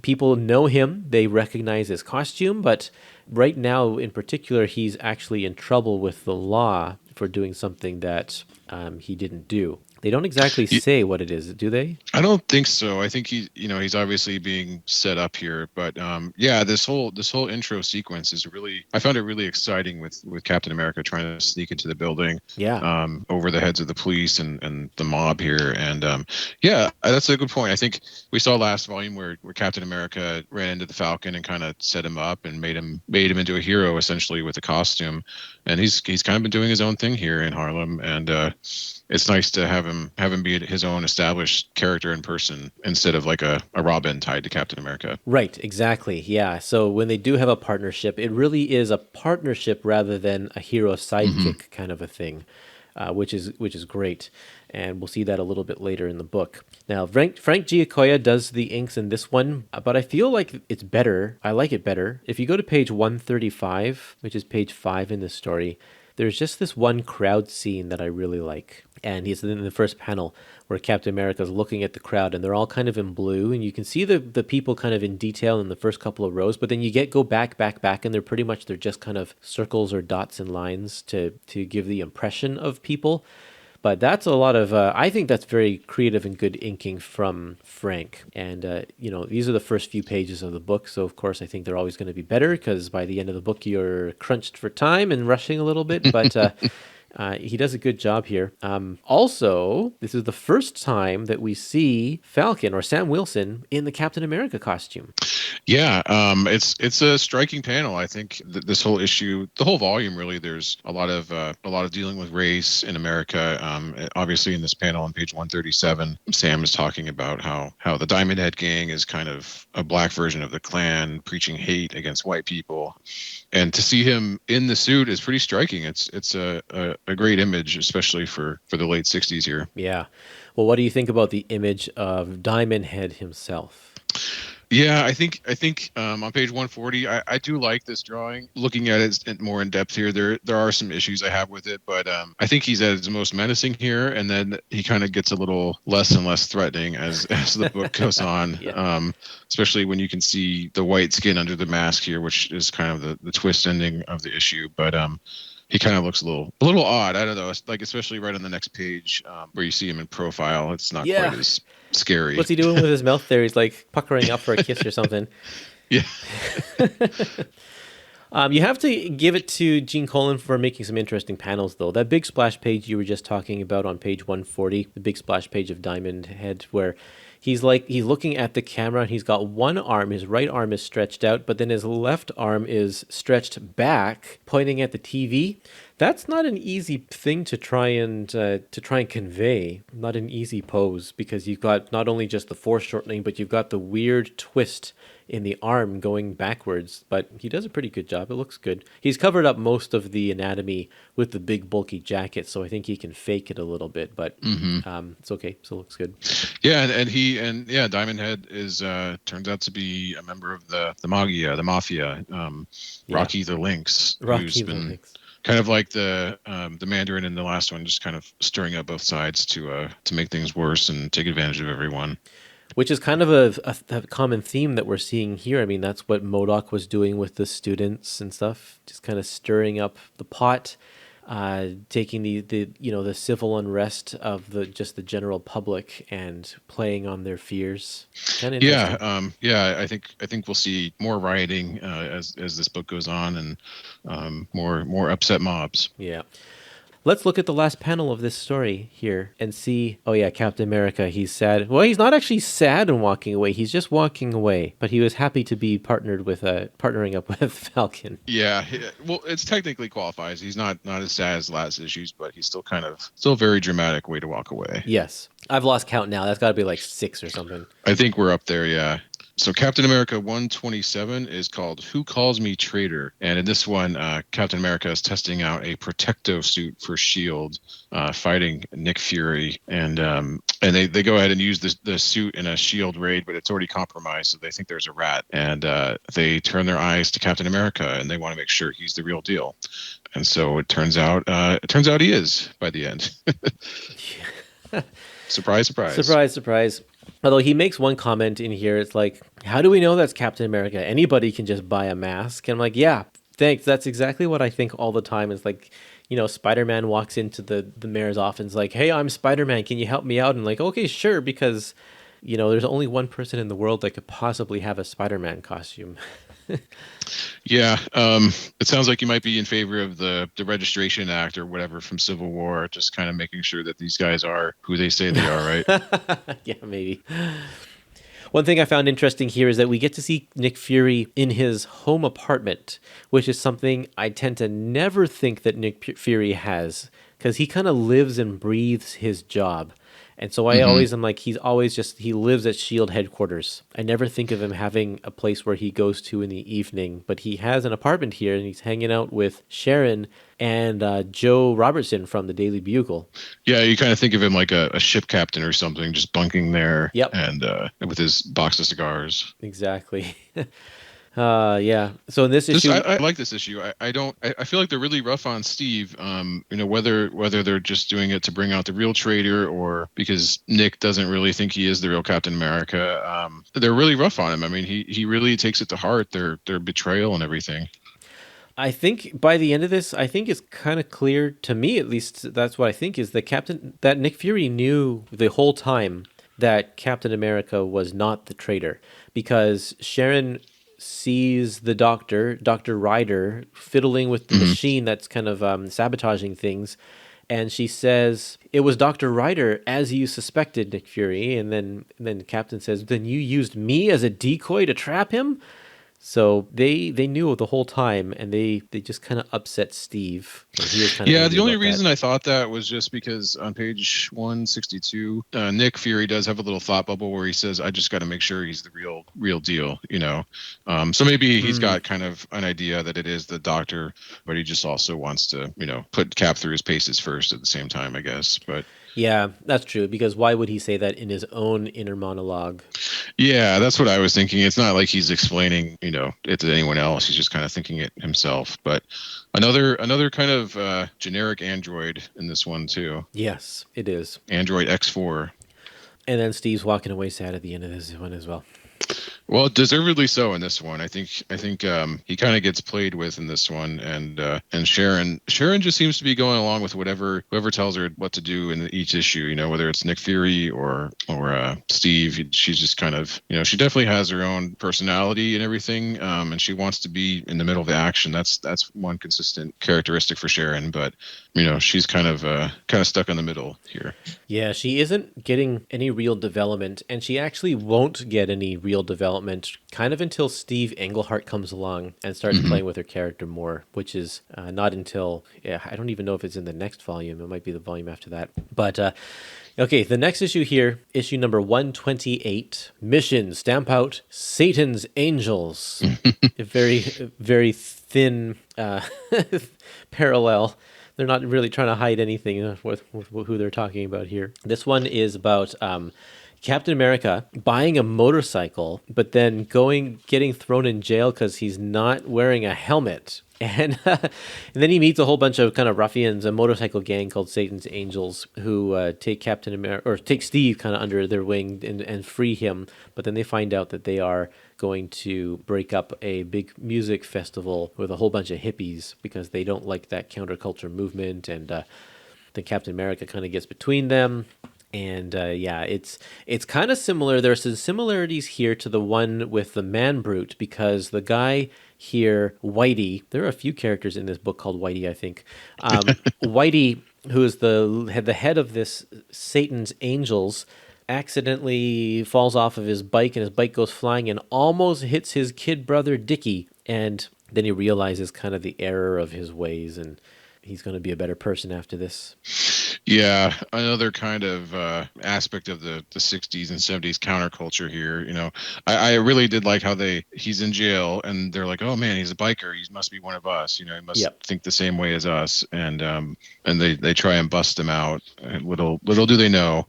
People know him. They recognize his costume, but right now, in particular, he's actually in trouble with the law for doing something that he didn't do. They don't exactly say what it is, do they? I don't think so. I think he's obviously being set up here, but this whole intro sequence is I found it really exciting with Captain America trying to sneak into the building, over the heads of the police and the mob here, and that's a good point. I think we saw last volume where Captain America ran into the Falcon and kind of set him up and made him into a hero essentially with the costume, and he's kind of been doing his own thing here in Harlem, and it's nice to have him be his own established character in person instead of like a Robin tied to Captain America. Right, exactly. Yeah. So when they do have a partnership, it really is a partnership rather than a hero sidekick kind of a thing, which is great. And we'll see that a little bit later in the book. Now, Frank Giacoya does the inks in this one, but I feel like it's better. I like it better. If you go to page 135, which is page 5 in this story, there's just this one crowd scene that I really like. And he's in the first panel where Captain America's looking at the crowd, and they're all kind of in blue, and you can see the people kind of in detail in the first couple of rows, but then you go back, and they're just kind of circles or dots and lines to give the impression of people. But that's a lot of, I think that's very creative and good inking from Frank. And, these are the first few pages of the book. So, of course, I think they're always going to be better because by the end of the book, you're crunched for time and rushing a little bit. But he does a good job here. Also, this is the first time that we see Falcon or Sam Wilson in the Captain America costume. Yeah, it's a striking panel. I think this whole issue, the whole volume, really, there's a lot of dealing with race in America. Obviously, in this panel on page 137, Sam is talking about how the Diamond Head gang is kind of a black version of the Klan, preaching hate against white people, and to see him in the suit is pretty striking. It's a great image, especially for the late 60s here. Yeah. Well, what do you think about the image of Diamond Head himself? Yeah, I think on page 140, I do like this drawing. Looking at it more in depth here, there are some issues I have with it, but I think he's at his most menacing here, and then he kind of gets a little less and less threatening as the book goes on. Yeah. Especially when you can see the white skin under the mask here, which is kind of the twist ending of the issue. But he kind of looks a little odd. I don't know, like especially right on the next page where you see him in profile. It's not quite as scary. What's he doing with his mouth there? He's like puckering up for a kiss or something. Yeah. You have to give it to Gene Colan for making some interesting panels, though. That big splash page you were just talking about on page 140, the big splash page of Diamond Head, where He's looking at the camera and he's got one arm, his right arm is stretched out, but then his left arm is stretched back, pointing at the TV. That's not an easy thing to try and convey. Not an easy pose, because you've got not only just the foreshortening, but you've got the weird twist in the arm going backwards. But he does a pretty good job. It looks good. He's covered up most of the anatomy with the big bulky jacket, so I think he can fake it a little bit. But it's okay. So it looks good. Yeah, and Diamond Head is turns out to be a member of the mafia. Rocky the Lynx, who's been kind of like the Mandarin in the last one, just kind of stirring up both sides to make things worse and take advantage of everyone. Which is kind of a common theme that we're seeing here. I mean, that's what MODOK was doing with the students and stuff, just kind of stirring up the pot, taking the civil unrest of the general public and playing on their fears. Kind of interesting. I think we'll see more rioting as this book goes on, and more upset mobs. Yeah. Let's look at the last panel of this story here and see. Oh yeah, Captain America, he's sad. Well, he's not actually sad and walking away. He's just walking away. But he was happy to be partnering up with Falcon. Yeah, well, it's technically qualifies. He's not as sad as last issues, but he's still a very dramatic way to walk away. Yes. I've lost count now. That's got to be like 6 or something. I think we're up there, yeah. So Captain America 127 is called Who Calls Me Traitor? And in this one, Captain America is testing out a protective suit for S.H.I.E.L.D., fighting Nick Fury. And they go ahead and use the suit in a S.H.I.E.L.D. raid, but it's already compromised, so they think there's a rat. And they turn their eyes to Captain America, and they want to make sure he's the real deal. And so it turns out he is by the end. Surprise, surprise. Surprise, surprise. Although he makes one comment in here, it's like, how do we know that's Captain America? Anybody can just buy a mask. And I'm like, yeah, thanks. That's exactly what I think all the time. It's like, Spider-Man walks into the mayor's office and is like, hey, I'm Spider-Man. Can you help me out? And like, okay, sure. Because, there's only one person in the world that could possibly have a Spider-Man costume. Yeah, it sounds like you might be in favor of the Registration Act or whatever from Civil War, just kind of making sure that these guys are who they say they are, right? Yeah, maybe. One thing I found interesting here is that we get to see Nick Fury in his home apartment, which is something I tend to never think that Nick Fury has, because he kind of lives and breathes his job. And so I always am like, he lives at S.H.I.E.L.D. headquarters. I never think of him having a place where he goes to in the evening, but he has an apartment here, and he's hanging out with Sharon and Joe Robertson from the Daily Bugle. Yeah, you kind of think of him like a ship captain or something, just bunking there. Yep. And with his box of cigars. Exactly. Yeah. So in this issue, I like this issue. I feel like they're really rough on Steve. Whether they're just doing it to bring out the real traitor or because Nick doesn't really think he is the real Captain America. They're really rough on him. I mean, he really takes it to heart, their betrayal and everything. I think by the end of this, I think it's kind of clear to me, at least that's what I think, is that Nick Fury knew the whole time that Captain America was not the traitor, because Sharon sees the Dr. Ryder, fiddling with the machine that's kind of sabotaging things. And she says, it was Dr. Ryder, as you suspected, Nick Fury. And then Captain says, then you used me as a decoy to trap him? So they knew the whole time, and they just kind of upset Steve. The only reason I thought that was just because on page 162, Nick Fury does have a little thought bubble where he says, I just got to make sure he's the real deal, So maybe he's got kind of an idea that it is the Doctor, but he just also wants to, put Cap through his paces first at the same time, I guess. But yeah, that's true, because why would he say that in his own inner monologue? Yeah, that's what I was thinking. It's not like he's explaining, it to anyone else. He's just kind of thinking it himself. But another kind of generic android in this one too. Yes, it is. Android X4. And then Steve's walking away sad at the end of this one as well. Well, deservedly so in this one. I think he kind of gets played with in this one, and Sharon just seems to be going along with whoever tells her what to do in each issue. You know, whether it's Nick Fury or Steve. She's just kind of, she definitely has her own personality and everything, and she wants to be in the middle of the action. That's one consistent characteristic for Sharon, but she's kind of stuck in the middle here. Yeah, she isn't getting any real development, and she actually won't get any real development kind of until Steve Englehart comes along and starts playing with her character more, which is not until, I don't even know if it's in the next volume. It might be the volume after that. But okay, the next issue here, issue number 128, Mission Stamp Out Satan's Angels. A very, very thin parallel. They're not really trying to hide anything with who they're talking about here. This one is about Captain America buying a motorcycle, but then getting thrown in jail because he's not wearing a helmet. And then he meets a whole bunch of kind of ruffians, a motorcycle gang called Satan's Angels, who take Captain America, or take Steve kind of under their wing and free him. But then they find out that they are going to break up a big music festival with a whole bunch of hippies because they don't like that counterculture movement. And then Captain America kind of gets between them. And it's kind of similar. There's some similarities here to the one with the Man Brute, because the guy here, Whitey, there are a few characters in this book called Whitey, I think. Whitey, who is the head of this Satan's Angels, accidentally falls off of his bike, and his bike goes flying and almost hits his kid brother Dickie. And then he realizes kind of the error of his ways, and he's going to be a better person after this. Yeah, another kind of aspect of the 60s and 70s counterculture here. I really did like how he's in jail and they're like, oh man, he's a biker, he must be one of us. He must think the same way as us, and they try and bust him out. And little do they know.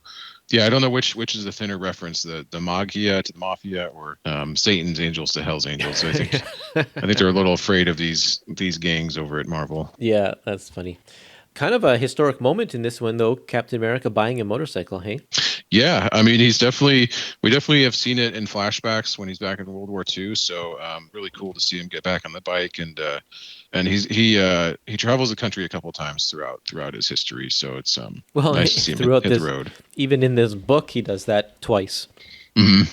Yeah, I don't know which is the thinner reference, the Magia to the Mafia, or Satan's Angels to Hell's Angels. So I think they're a little afraid of these gangs over at Marvel. Yeah, that's funny. Kind of a historic moment in this one, though. Captain America buying a motorcycle, hey? Yeah, I mean, we definitely have seen it in flashbacks when he's back in World War II. So really cool to see him get back on the bike, and he travels the country a couple of times throughout his history. So it's nice to see him hit the road. Even in this book, he does that twice. Mm-hmm.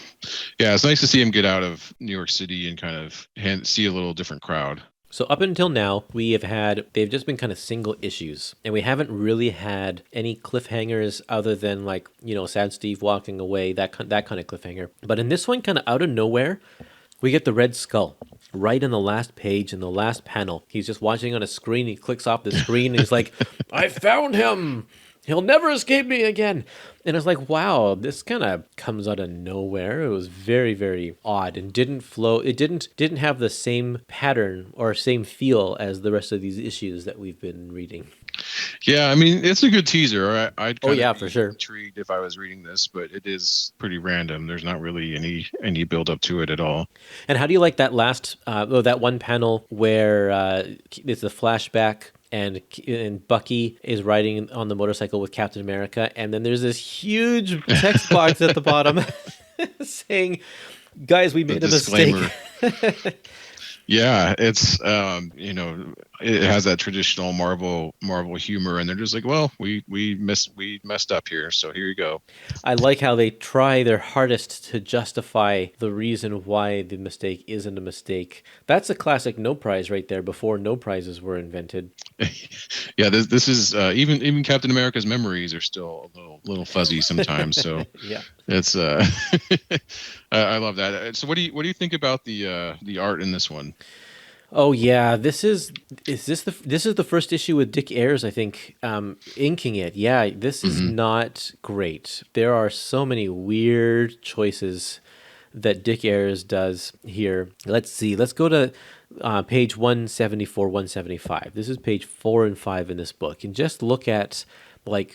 Yeah, it's nice to see him get out of New York City and kind of see a little different crowd. So up until now, they've just been kind of single issues, and we haven't really had any cliffhangers other than Sad Steve walking away, that kind of cliffhanger. But in this one, kind of out of nowhere, we get the Red Skull right in the last page, in the last panel. He's just watching on a screen. He clicks off the screen and he's like, I found him. He'll never escape me again. And it's like, wow, this kind of comes out of nowhere. It was very, very odd and didn't flow. It didn't have the same pattern or same feel as the rest of these issues that we've been reading. Yeah, I mean, it's a good teaser. I'd for sure, intrigued if I was reading this, but it is pretty random. There's not really any build up to it at all. And how do you like that last that one panel where it's a flashback? And Bucky is riding on the motorcycle with Captain America, and then there's this huge text box at the bottom saying, "Guys, we made a mistake." Yeah, it's it has that traditional Marvel humor, and they're just like, well, we messed up here, so here you go. I like how they try their hardest to justify the reason why the mistake isn't a mistake. That's a classic No Prize right there, before No Prizes were invented. Yeah, this is even Captain America's memories are still a little fuzzy sometimes. So yeah, it's I love that. So what do you think about the art in this one? Oh yeah, this is the first issue with Dick Ayers, I think, inking it. Yeah, this is not great. There are so many weird choices that Dick Ayers does here. Let's see. Let's go to page 174, 175. This is page 4 and 5 in this book, and just look at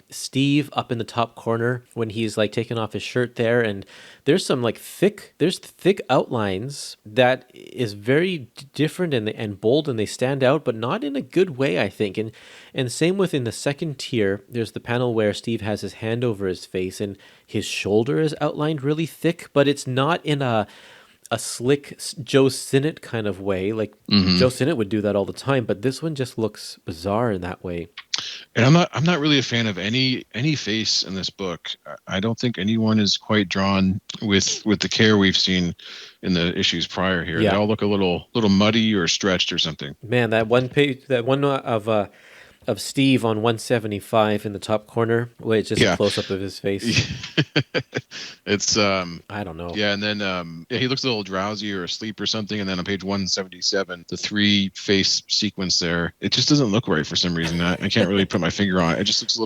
Steve up in the top corner when he's taking off his shirt there, and there's some thick outlines that is very different and bold, and they stand out, but not in a good way, I think. And same within the second tier, there's the panel where Steve has his hand over his face and his shoulder is outlined really thick, but it's not in a a slick Joe Sinnott kind of way. Like Joe Sinnott would do that all the time, but this one just looks bizarre in that way. And I'm not really a fan of any face in this book. I don't think anyone is quite drawn with the care we've seen in the issues prior here. Yeah. They all look a little muddy or stretched or something. Man, that one page, that one of Steve on 175 in the top corner, where it's just a close up of his face. It's I don't know. Yeah, and then he looks a little drowsy or asleep or something, and then on page 177, the 3 face sequence there, it just doesn't look right for some reason. I can't really put my finger on it. It just looks a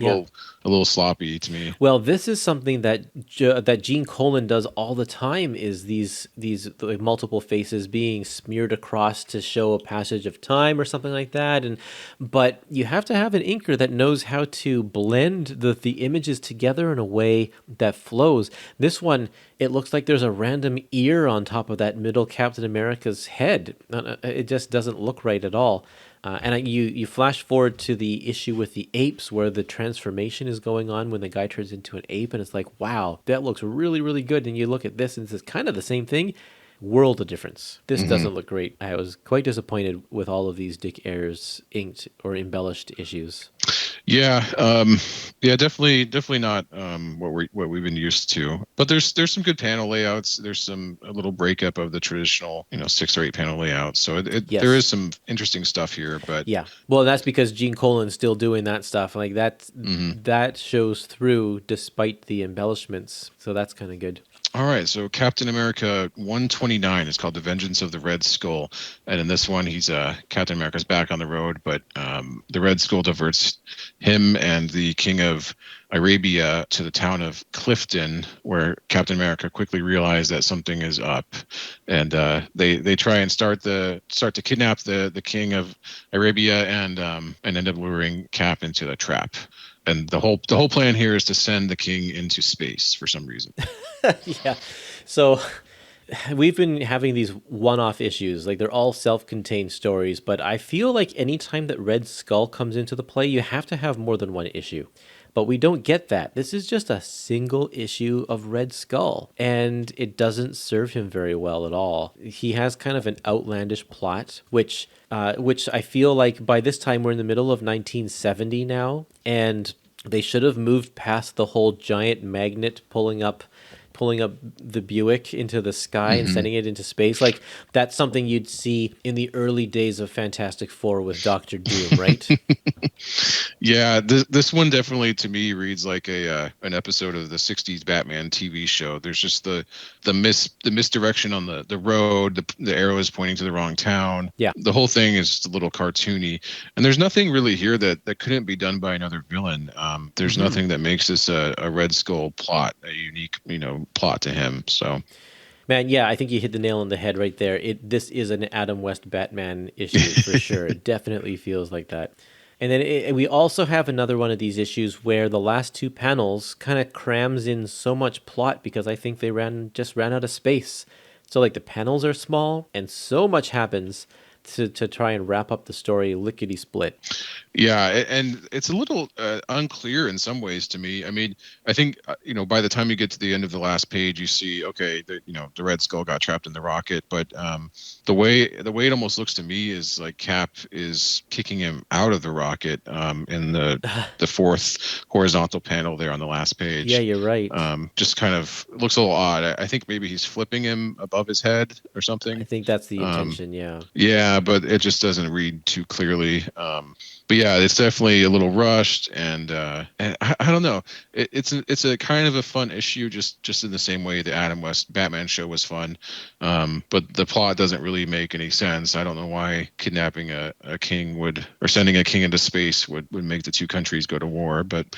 little sloppy to me. Well, this is something that that Gene Colan does all the time, is these like, multiple faces being smeared across to show a passage of time or something like that. But you have to have an inker that knows how to blend the images together in a way that flows. This one, it looks like there's a random ear on top of that middle Captain America's head. It just doesn't look right at all. And you flash forward to the issue with the apes where the transformation is going on when the guy turns into an ape, and it's like, wow, that looks really, really good. And you look at this and it's kind of the same thing. World of difference. This doesn't look great. I was quite disappointed with all of these Dick Ayers inked or embellished issues. Yeah, definitely not what we've been used to. But there's some good panel layouts. There's a little breakup of the traditional 6 or 8 panel layout. So there is some interesting stuff here. But yeah, well, that's because Gene Colan's still doing that stuff like that. That shows through despite the embellishments. So that's kind of good. All right, so Captain America 129 is called The Vengeance of the Red Skull. And in this one, he's Captain America's back on the road, but the Red Skull diverts him and the King of Arabia to the town of Clifton, where Captain America quickly realized that something is up. And they try and start to kidnap the King of Arabia and end up luring Cap into the trap. And the whole plan here is to send the king into space for some reason. Yeah. So we've been having these one-off issues. Like, they're all self-contained stories, but I feel like anytime that Red Skull comes into the play, you have to have more than one issue. But we don't get that. This is just a single issue of Red Skull, and it doesn't serve him very well at all. He has kind of an outlandish plot, which I feel like by this time we're in the middle of 1970 now, and they should have moved past the whole giant magnet pulling up the Buick into the sky and sending it into space. Like, that's something you'd see in the early days of Fantastic Four with Doctor Doom, right? Yeah, this one definitely to me reads like an episode of the 60s Batman TV show. There's just the misdirection on the road, the arrow is pointing to the wrong town. Yeah. The whole thing is just a little cartoony. And there's nothing really here that couldn't be done by another villain. There's nothing that makes this a Red Skull plot, a unique, plot to him. So, man, yeah, I think you hit the nail on the head right there. This is an Adam West Batman issue for sure. It definitely feels like that. And then we also have another one of these issues where the last 2 panels kind of crams in so much plot because I think they just ran out of space. So like the panels are small and so much happens to try and wrap up the story lickety-split. Yeah, and it's a little unclear in some ways to me. I mean, I think by the time you get to the end of the last page, you see, okay, the Red Skull got trapped in the rocket, but the way it almost looks to me is like Cap is kicking him out of the rocket in the 4th horizontal panel there on the last page. Yeah, you're right. Just kind of looks a little odd. I think maybe he's flipping him above his head or something. I think that's the intention. Yeah. Yeah, but it just doesn't read too clearly. But yeah, it's definitely a little rushed, and I don't know. It's a kind of a fun issue, just in the same way the Adam West Batman show was fun. But the plot doesn't really make any sense. I don't know why kidnapping a king or sending a king into space would make the 2 countries go to war. But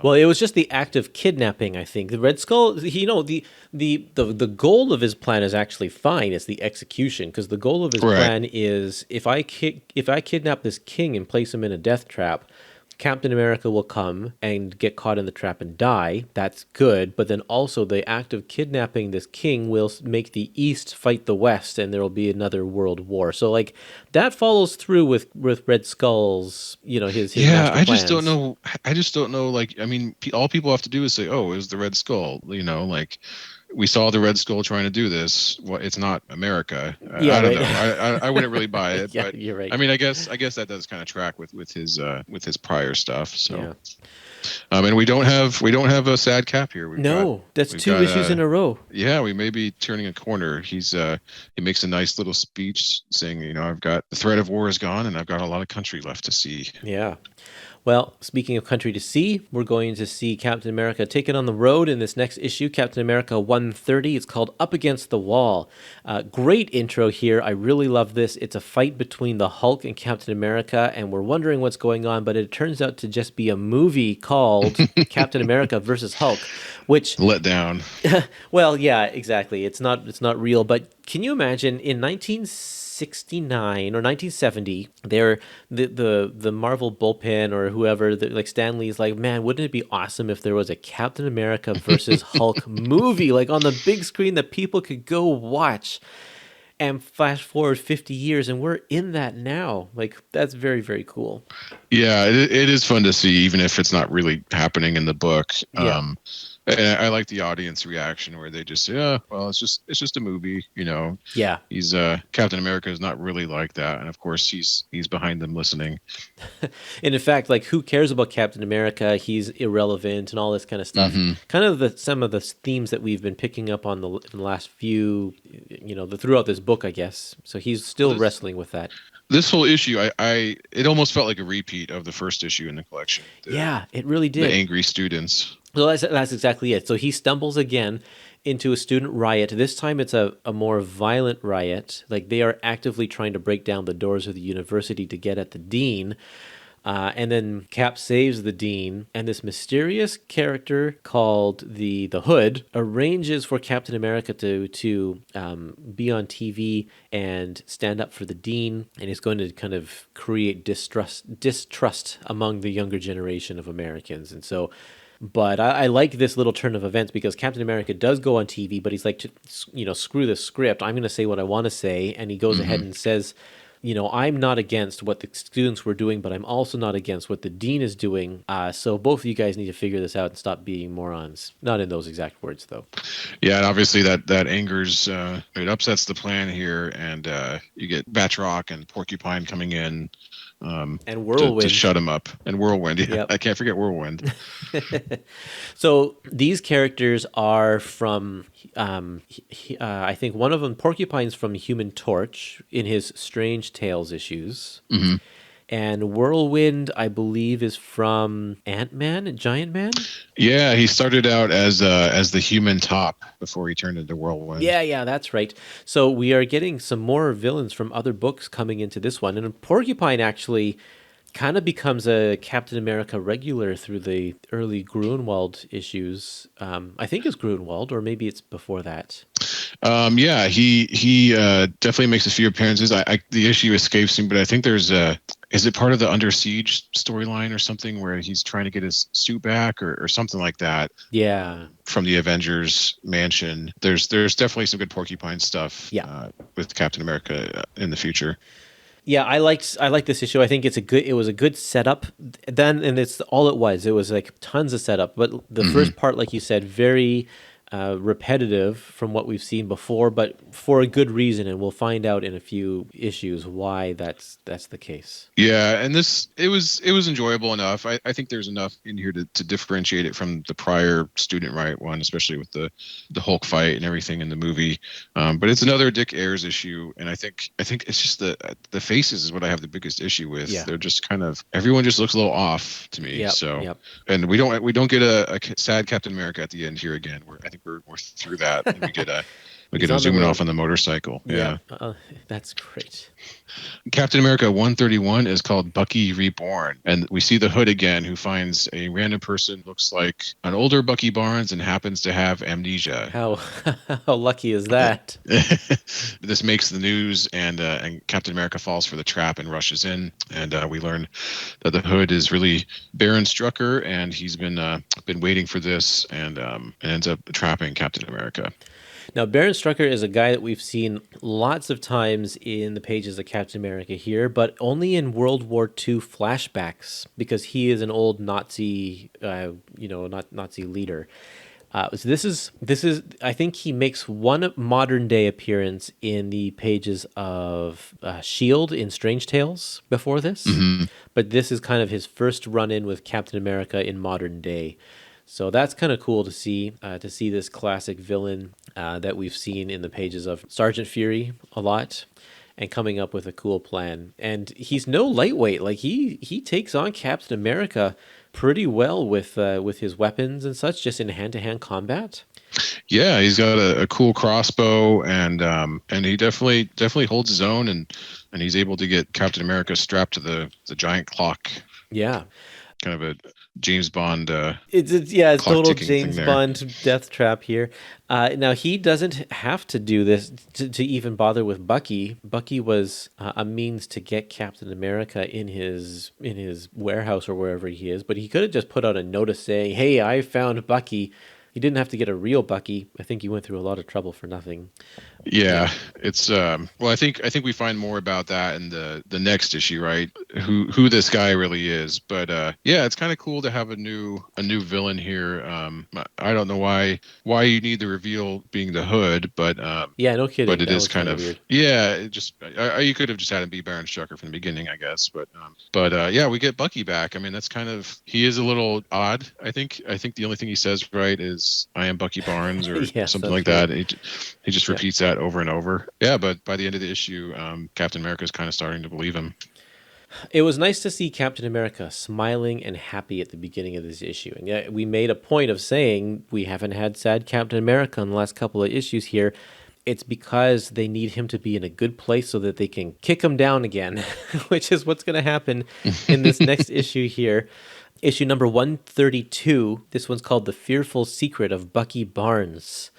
well, it was just the act of kidnapping, I think. The Red Skull, the goal of his plan is actually fine. It's the execution, because the goal of his plan is if I kidnap this king and place him in a death trap, Captain America will come and get caught in the trap and die. That's good. But then also the act of kidnapping this king will make the East fight the West, and there will be another world war. So like that follows through with Red Skull's, his I just don't know. Like, I mean, all people have to do is say, "Oh, it was the Red Skull," like. we saw the Red Skull trying to do this. Well, it's not America. Yeah, I don't right. know. I wouldn't really buy it. Yeah, but you're right. I mean, I guess that does kind of track with his prior stuff. So. Yeah. And we don't have a sad Cap here. That's we've 2 got, issues in a row. Yeah, we may be turning a corner. He makes a nice little speech saying, I've got the threat of war is gone, and I've got a lot of country left to see. Yeah. Well, speaking of country to see, we're going to see Captain America take it on the road in this next issue, Captain America 130. It's called Up Against the Wall. Great intro here. I really love this. It's a fight between the Hulk and Captain America, and we're wondering what's going on, but it turns out to just be a movie called Captain America versus Hulk, which... Let down. Well, yeah, exactly. It's not real, but can you imagine in 1969 or 1970, the Marvel bullpen or whoever, like Stan Lee's like, man, wouldn't it be awesome if there was a Captain America versus Hulk movie, like on the big screen that people could go watch? And flash forward 50 years, and we're in that now. Like, that's very, very cool. Yeah, it is fun to see, even if it's not really happening in the book. Yeah. And I like the audience reaction where they just say, "Yeah, well, it's just a movie," Yeah. He's Captain America is not really like that, and of course he's behind them listening. And in fact, like, who cares about Captain America? He's irrelevant and all this kind of stuff. Mm-hmm. Kind of some of the themes that we've been picking up on in the last few, throughout this book, I guess. So he's still wrestling with that. This whole issue, it almost felt like a repeat of the first issue in the collection. Yeah, it really did. The angry students. Well, that's exactly it. So he stumbles again into a student riot. This time it's a more violent riot. Like, they are actively trying to break down the doors of the university to get at the dean. And then Cap saves the dean, and this mysterious character called the Hood arranges for Captain America to be on TV and stand up for the dean, and is going to kind of create distrust among the younger generation of Americans. And so, but I like this little turn of events because Captain America does go on TV, but he's like, screw the script. I'm going to say what I want to say, and he goes ahead and says, I'm not against what the students were doing, but I'm also not against what the dean is doing. So both of you guys need to figure this out and stop being morons. Not in those exact words, though. Yeah, and obviously that angers, it upsets the plan here, and you get Batroc and Porcupine coming in. And Whirlwind. To shut him up. And Whirlwind. Yeah, yep. I can't forget Whirlwind. So these characters are from, I think one of them, Porcupine's from Human Torch in his Strange Tales issues. Mm-hmm. And Whirlwind, I believe, is from Ant-Man, Giant Man? Yeah, he started out as the Human Top before he turned into Whirlwind. Yeah, that's right. So we are getting some more villains from other books coming into this one. And Porcupine actually kind of becomes a Captain America regular through the early Grunwald issues. I think it's Grunwald, or maybe it's before that. Yeah, he definitely makes a few appearances. The issue escapes me, but I think there's is it part of the Under Siege storyline or something where he's trying to get his suit back or something like that? Yeah. From the Avengers mansion. There's definitely some good Porcupine stuff with Captain America in the future. Yeah, I liked this issue. I think it was a good setup. Then, and it's all it was. It was like tons of setup, but the first part, like you said, very repetitive from what we've seen before, but for a good reason, and we'll find out in a few issues why that's the case. Yeah, and it was enjoyable enough. I think there's enough in here to differentiate it from the prior Student Riot one, especially with the Hulk fight and everything in the movie. But it's another Dick Ayers issue, and I think it's just the faces is what I have the biggest issue with. Yeah. They're just kind of, everyone just looks a little off to me. And we don't get a sad Captain America at the end here again. I think we're through that, and we get him zooming off on the motorcycle. Yeah. That's great. Captain America 131 is called Bucky Reborn, and we see the Hood again, who finds a random person looks like an older Bucky Barnes and happens to have amnesia. How lucky is that? This makes the news, and Captain America falls for the trap and rushes in, and we learn that the Hood is really Baron Strucker, and he's been waiting for this, and ends up trapping Captain America. Now, Baron Strucker is a guy that we've seen lots of times in the pages of Captain America here, but only in World War II flashbacks, because he is an old Nazi, Nazi leader. So this is I think he makes one modern day appearance in the pages of Shield in Strange Tales before this, but this is kind of his first run in with Captain America in modern day. So that's kind of cool to see this classic villain that we've seen in the pages of Sergeant Fury a lot, and coming up with a cool plan. And he's no lightweight. Like he takes on Captain America pretty well with his weapons and such, just in hand-to-hand combat. Yeah, he's got a cool crossbow, and he definitely holds his own, and he's able to get Captain America strapped to the giant clock. Yeah. Kind of a James Bond. It's clock total ticking thing James there. Bond death trap here. Now he doesn't have to do this to even bother with Bucky. Bucky was a means to get Captain America in his warehouse or wherever he is, but he could have just put out a notice saying, "Hey, I found Bucky." He didn't have to get a real Bucky. I think he went through a lot of trouble for nothing. Yeah, it's well, I think we find more about that in the next issue, right? Who this guy really is. But yeah, it's kind of cool to have a new villain here. I don't know why you need the reveal being the Hood, but yeah, no kidding. But it That is was kind of weird. Yeah. It just you could have just had him be Baron Strucker from the beginning, I guess. But yeah, we get Bucky back. I mean, that's kind of he is a little odd. I think the only thing he says right is "I am Bucky Barnes" or Yes, something that's like right. that. He just repeats that over and over. Yeah, but by the end of the issue, Captain America is kind of starting to believe him. It was nice to see Captain America smiling and happy at the beginning of this issue. And yeah, we made a point of saying we haven't had sad Captain America in the last couple of issues here. It's because they need him to be in a good place so that they can kick him down again, which is what's going to happen in this next issue here. Issue number 132. This one's called The Fearful Secret of Bucky Barnes.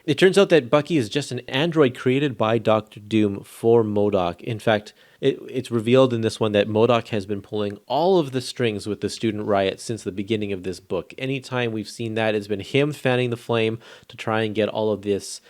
It turns out that Bucky is just an android created by Dr. Doom for MODOK. In fact, it's revealed in this one that MODOK has been pulling all of the strings with the student riot since the beginning of this book. Anytime we've seen that, it's been him fanning the flame to try and get all of this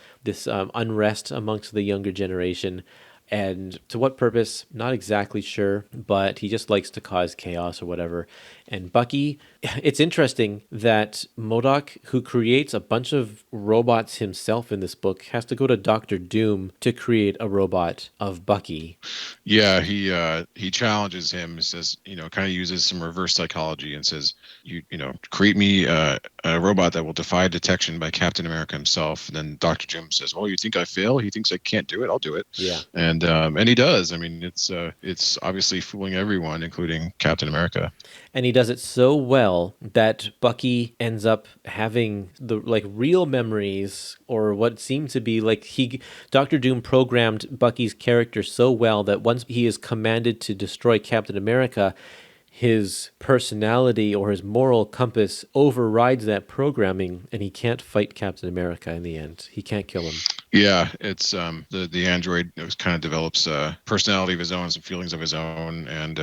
unrest amongst the younger generation. And to what purpose? Not exactly sure, but he just likes to cause chaos or whatever. And Bucky, it's interesting that MODOK, who creates a bunch of robots himself in this book, has to go to Dr. Doom to create a robot of Bucky. Yeah, he challenges him. He says, kind of uses some reverse psychology and says, you create me a robot that will defy detection by Captain America himself. And then Dr. Doom says, "Oh, you think I fail?" He thinks I can't do it. I'll do it. Yeah. And he does. I mean, it's obviously fooling everyone, including Captain America. And he does it so well that Bucky ends up having the real memories, or what seemed to be Dr. Doom programmed Bucky's character so well that once he is commanded to destroy Captain America, his personality or his moral compass overrides that programming, and he can't fight Captain America in the end. He can't kill him. Yeah, it's the android kind of develops a personality of his own, some feelings of his own, and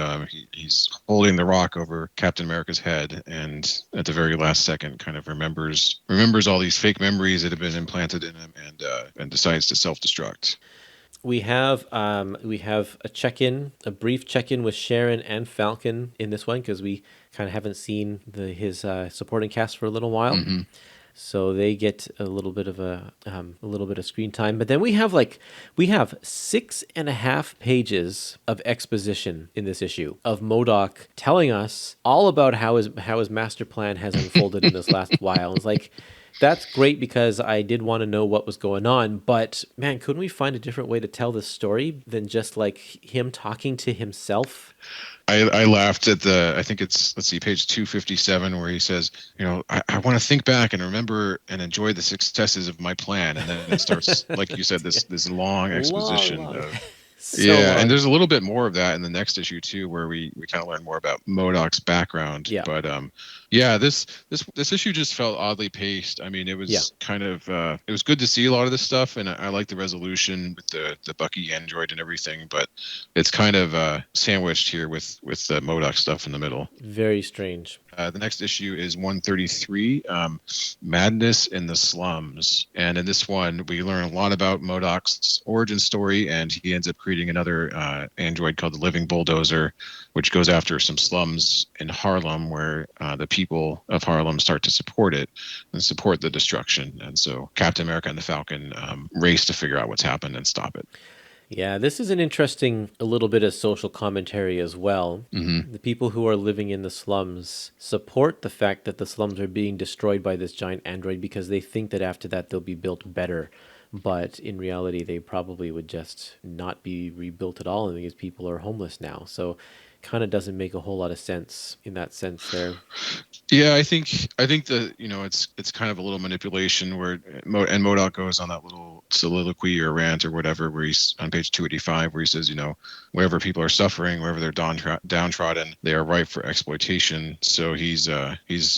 he's holding the rock over Captain America's head, and at the very last second, kind of remembers all these fake memories that have been implanted in him, and decides to self-destruct. We have a brief check-in with Sharon and Falcon in this one, because we kind of haven't seen his supporting cast for a little while. Mm-hmm. So they get a little bit of screen time. But then we have 6.5 pages of exposition in this issue of MODOK telling us all about how his master plan has unfolded in this last while. It's like, that's great, because I did want to know what was going on, but man, couldn't we find a different way to tell this story than just him talking to himself? I laughed at I think it's, let's see, page 257, where he says, I want to think back and remember and enjoy the successes of my plan. And then it starts, like you said, this long exposition. Long. So long. And there's a little bit more of that in the next issue too, where we kind of learn more about MODOK's background. Yeah. But this issue just felt oddly paced. I mean, it was kind of it was good to see a lot of this stuff, and I like the resolution with the Bucky android and everything. But it's kind of sandwiched here with the MODOK stuff in the middle. Very strange. The next issue is 133, Madness in the Slums. And in this one, we learn a lot about MODOK's origin story, and he ends up creating another android called the Living Bulldozer, which goes after some slums in Harlem where the people of Harlem start to support it and support the destruction. And so Captain America and the Falcon race to figure out what's happened and stop it. Yeah, this is an interesting, a little bit of social commentary as well. Mm-hmm. The people who are living in the slums support the fact that the slums are being destroyed by this giant android because they think that after that they'll be built better. But in reality, they probably would just not be rebuilt at all because people are homeless now. So kind of doesn't make a whole lot of sense in that sense there. Yeah, I think that it's kind of a little manipulation where MODOK goes on that little soliloquy or rant or whatever where he's on page 285 where he says, wherever people are suffering, wherever they're downtrodden, they are ripe for exploitation. So he's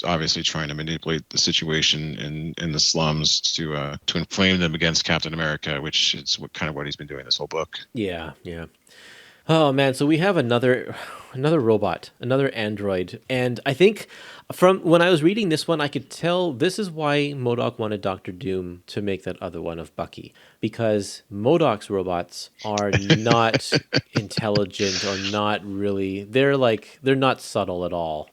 obviously trying to manipulate the situation in the slums to inflame them against Captain America, which is kind of what he's been doing this whole book. Yeah. Oh man, so we have another robot, another android, and I think from when I was reading this one, I could tell this is why MODOK wanted Doctor Doom to make that other one of Bucky, because MODOK's robots are not intelligent or not really. They're not subtle at all.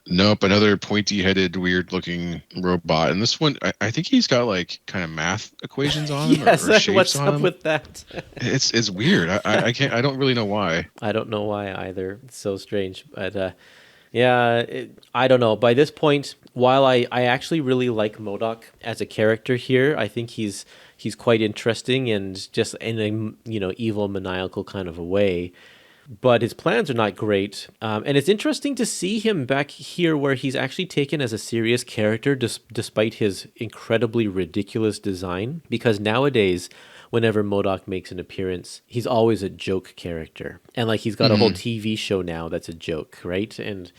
Nope, another pointy-headed, weird-looking robot. And this one, I think he's got kind of math equations on him, yes, or shapes what's on up him. with that? It's weird. I can't. I don't really know why. I don't know why either. It's so strange, but I don't know. By this point, while I actually really like MODOK as a character here, I think he's quite interesting and just in a evil, maniacal kind of a way. But his plans are not great. And it's interesting to see him back here where he's actually taken as a serious character despite his incredibly ridiculous design. Because nowadays, whenever MODOK makes an appearance, he's always a joke character. And he's got a whole TV show now that's a joke, right? And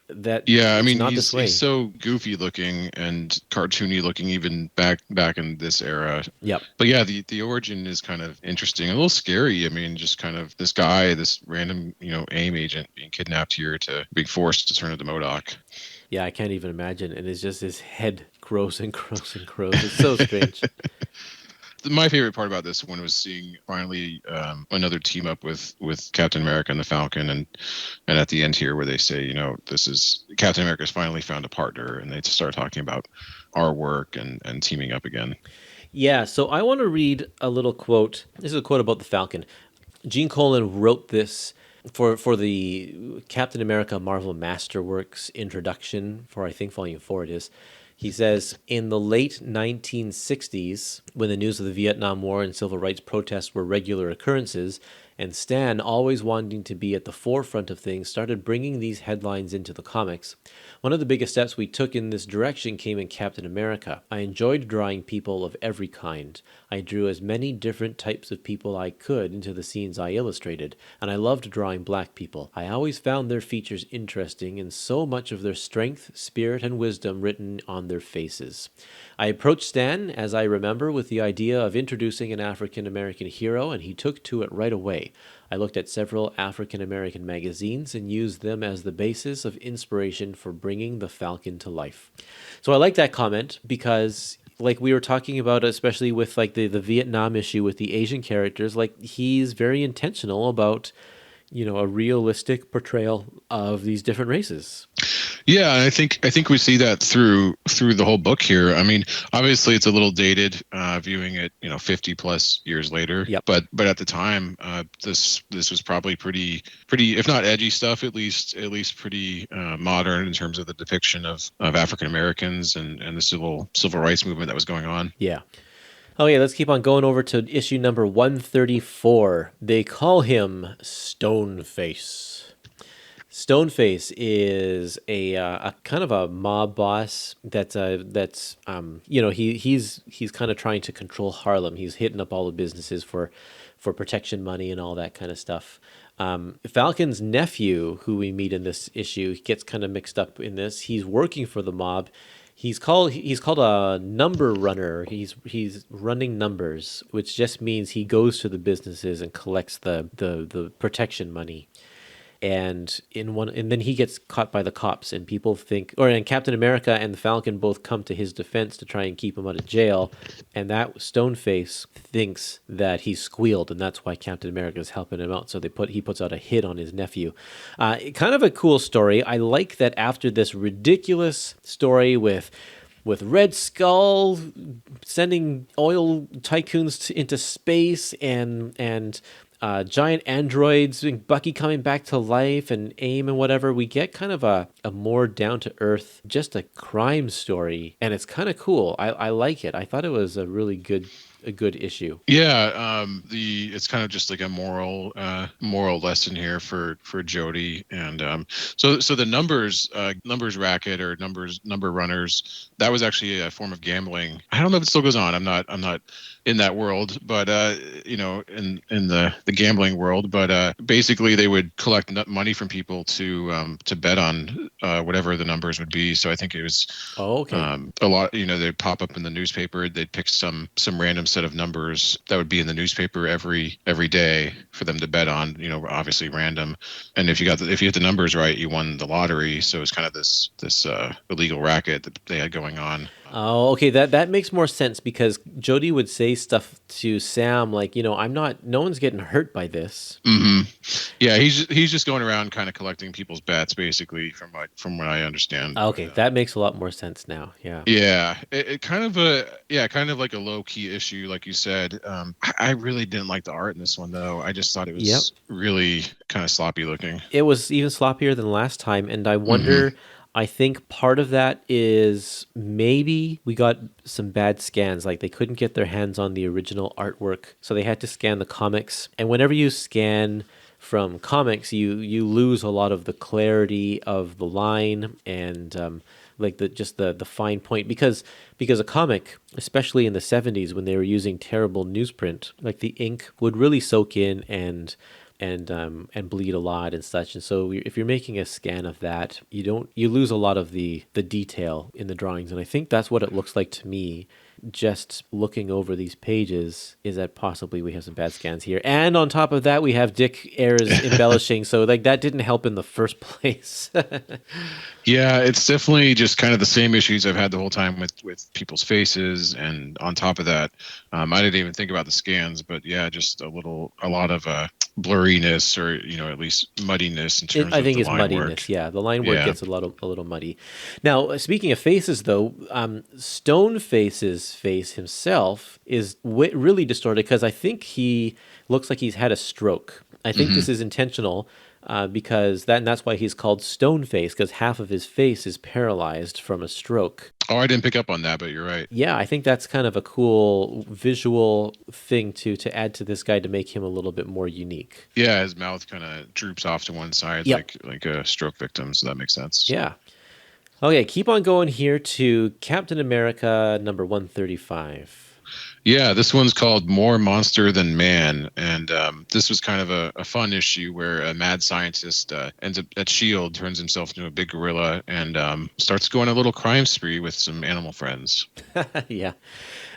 that he's so goofy looking and cartoony looking even back in this era. Yep. But yeah, the origin is kind of interesting, a little scary. I mean, just kind of this guy, this random AIM agent being kidnapped here to being forced to turn into MODOK. Yeah, I can't even imagine. And it's just his head grows and grows and grows. It's so strange. My favorite part about this one was seeing finally another team up with Captain America and the Falcon, and at the end here where they say, this is Captain America's finally found a partner, and they start talking about our work and teaming up again. Yeah, so I want to read a little quote. This is a quote about the Falcon. Gene Colan wrote this for the Captain America Marvel Masterworks introduction for, I think, Volume 4 it is. He says, in the late 1960s, when the news of the Vietnam War and civil rights protests were regular occurrences, and Stan, always wanting to be at the forefront of things, started bringing these headlines into the comics. One of the biggest steps we took in this direction came in Captain America. I enjoyed drawing people of every kind. I drew as many different types of people I could into the scenes I illustrated, and I loved drawing black people. I always found their features interesting and so much of their strength, spirit, and wisdom written on their faces. I approached Stan, as I remember, with the idea of introducing an African-American hero, and he took to it right away. I looked at several African-American magazines and used them as the basis of inspiration for bringing the Falcon to life. So I like that comment because, like we were talking about, especially with the Vietnam issue with the Asian characters, he's very intentional about, a realistic portrayal of these different races. Yeah, and I think we see that through the whole book here. I mean, obviously it's a little dated, viewing it 50 plus years later. Yep. But at the time, this was probably pretty if not edgy stuff, at least pretty modern in terms of the depiction of African Americans and the civil rights movement that was going on. Yeah. Oh yeah, let's keep on going over to issue number 134. They call him Stoneface. Stoneface is a kind of a mob boss that's he's kind of trying to control Harlem. He's hitting up all the businesses for protection money and all that kind of stuff. Falcon's nephew, who we meet in this issue, gets kind of mixed up in this. He's working for the mob. He's called a number runner. He's running numbers, which just means he goes to the businesses and collects the protection money. And and then he gets caught by the cops, and people think, and Captain America and the Falcon both come to his defense to try and keep him out of jail. And that Stoneface thinks that he squealed, and that's why Captain America is helping him out. So he puts out a hit on his nephew. Kind of a cool story. I like that after this ridiculous story with Red Skull sending oil tycoons into space and giant androids, Bucky coming back to life, and AIM and whatever, we get kind of a more down-to-earth, just a crime story, and it's kind of cool. I like it. I thought it was a really good issue. Yeah, it's kind of just like a moral lesson here for Jody, and so the numbers racket or number runners, that was actually a form of gambling. I don't know if it still goes on. I'm not in that world, but in the gambling world, but basically they would collect money from people to bet on whatever the numbers would be. So I think it was a lot. They'd pop up in the newspaper. They'd pick some random set of numbers that would be in the newspaper every day for them to bet on. Obviously random. And if you hit the numbers right, you won the lottery. So it's kind of this illegal racket that they had going on. Oh, okay. That makes more sense, because Jody would say stuff to Sam like, no one's getting hurt by this. Mm-hmm. Yeah, he's just going around kind of collecting people's bets, basically, from what I understand. Okay, that makes a lot more sense now. Yeah. Yeah, it kind of like a low key issue, like you said. I really didn't like the art in this one, though. I just thought it was really kind of sloppy looking. It was even sloppier than last time, and I wonder. Mm-hmm. I think part of that is maybe we got some bad scans. Like, they couldn't get their hands on the original artwork, so they had to scan the comics. And whenever you scan from comics, you lose a lot of the clarity of the line and the fine point, because a comic, especially in the 70s when they were using terrible newsprint, like the ink would really soak in and bleed a lot and such. And so if you're making a scan of that, you lose a lot of the detail in the drawings. And I think that's what it looks like to me, just looking over these pages, is that possibly we have some bad scans here. And on top of that, we have Dick Ayers embellishing. So that didn't help in the first place. Yeah, it's definitely just kind of the same issues I've had the whole time with people's faces. And on top of that, I didn't even think about the scans, but yeah, just a lot of blurriness, or at least muddiness in terms of the line work. I think it's muddiness. Yeah, the line work gets a little muddy. Now, speaking of faces, though, Stoneface's face himself is really distorted, because I think he looks like he's had a stroke. I think this is intentional. Because that's why he's called Stoneface, because half of his face is paralyzed from a stroke. Oh, I didn't pick up on that, but you're right. Yeah, I think that's kind of a cool visual thing to add to this guy to make him a little bit more unique. Yeah, his mouth kind of droops off to one side, like a stroke victim, so that makes sense. Yeah. Okay, keep on going here to Captain America number 135. Yeah, this one's called More Monster Than Man, and this was kind of a fun issue where a mad scientist ends up at S.H.I.E.L.D., turns himself into a big gorilla, and starts going a little crime spree with some animal friends. Yeah.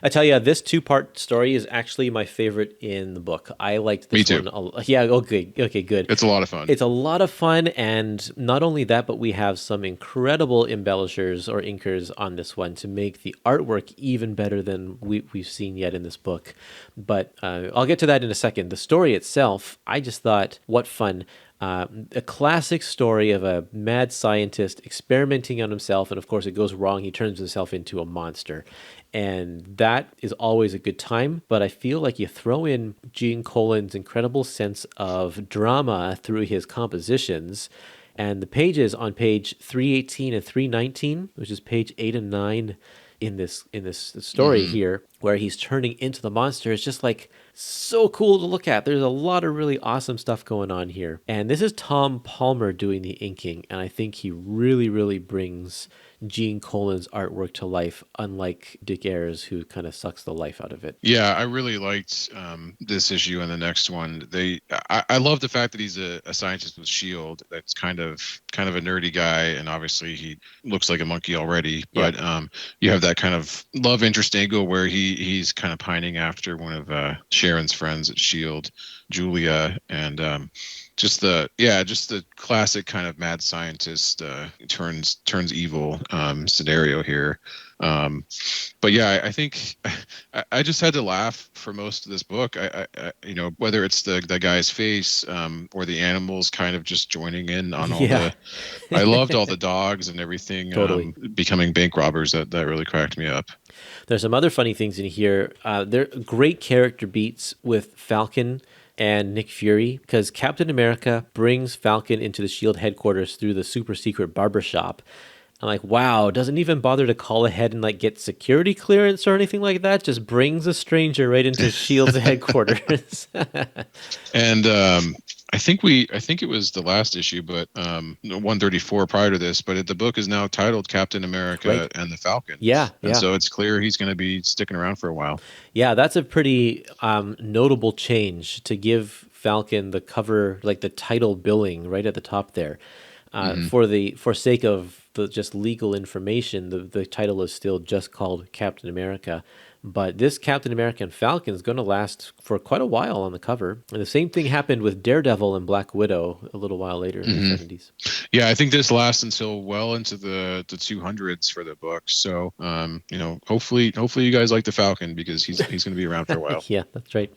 I tell you, this 2-part story is actually my favorite in the book. I liked this one. Yeah, okay, good. It's a lot of fun. It's a lot of fun, and not only that, but we have some incredible embellishers or inkers on this one to make the artwork even better than we've seen yet in this book. But I'll get to that in a second. The story itself, I just thought, what fun. A classic story of a mad scientist experimenting on himself, and of course it goes wrong. He turns himself into a monster, and that is always a good time. But I feel like you throw in Gene Colan's incredible sense of drama through his compositions, and the pages on page 318 and 319, which is page 8 and 9 in this story here, where he's turning into the monster, is just like so cool to look at. There's a lot of really awesome stuff going on here. And this is Tom Palmer doing the inking, and I think he really, really brings Gene Colan's artwork to life, unlike Dick Ayers, who kind of sucks the life out of it. Yeah, I really liked this issue and the next one. I love the fact that he's a scientist with S.H.I.E.L.D. That's kind of a nerdy guy, and obviously he looks like a monkey already. But you have that kind of love interest angle where he's kind of pining after one of Sharon's friends at S.H.I.E.L.D., Julia, and just the classic kind of mad scientist turns evil scenario here. But yeah, I think I just had to laugh for most of this book. Whether it's the guy's face or the animals kind of just joining in on all Yeah. I loved all the dogs and everything Totally. becoming bank robbers. That really cracked me up. There's some other funny things in here. There are great character beats with Falcon and Nick Fury, because Captain America brings Falcon into the SHIELD headquarters through the super secret barbershop. I'm like, wow, doesn't even bother to call ahead and like get security clearance or anything like that. Just brings a stranger right into SHIELD's headquarters. And I think it was the last issue, but 134 prior to this. But the book is now titled Captain America and the Falcon. Yeah, and so it's clear he's going to be sticking around for a while. Yeah, that's a pretty notable change to give Falcon the cover, like the title billing right at the top there. For sake of the just legal information, the title is still just called Captain America. But this Captain America and Falcon is going to last for quite a while on the cover. And the same thing happened with Daredevil and Black Widow a little while later in the 70s. Yeah, I think this lasts until well into the 200s for the book. So, hopefully you guys like the Falcon, because he's going to be around for a while. Yeah, that's right.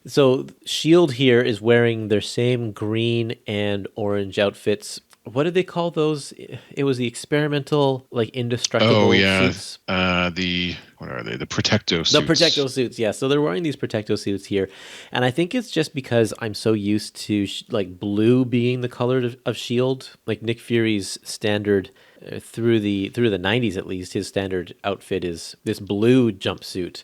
So SHIELD here is wearing their same green and orange outfits. What did they call those? It was the experimental, like, indestructible suits. What are they? The Protecto suits. The Protecto suits, yeah. So they're wearing these Protecto suits here. And I think it's just because I'm so used to, like, blue being the color of S.H.I.E.L.D. Like, Nick Fury's standard, through the 90s at least, his standard outfit is this blue jumpsuit.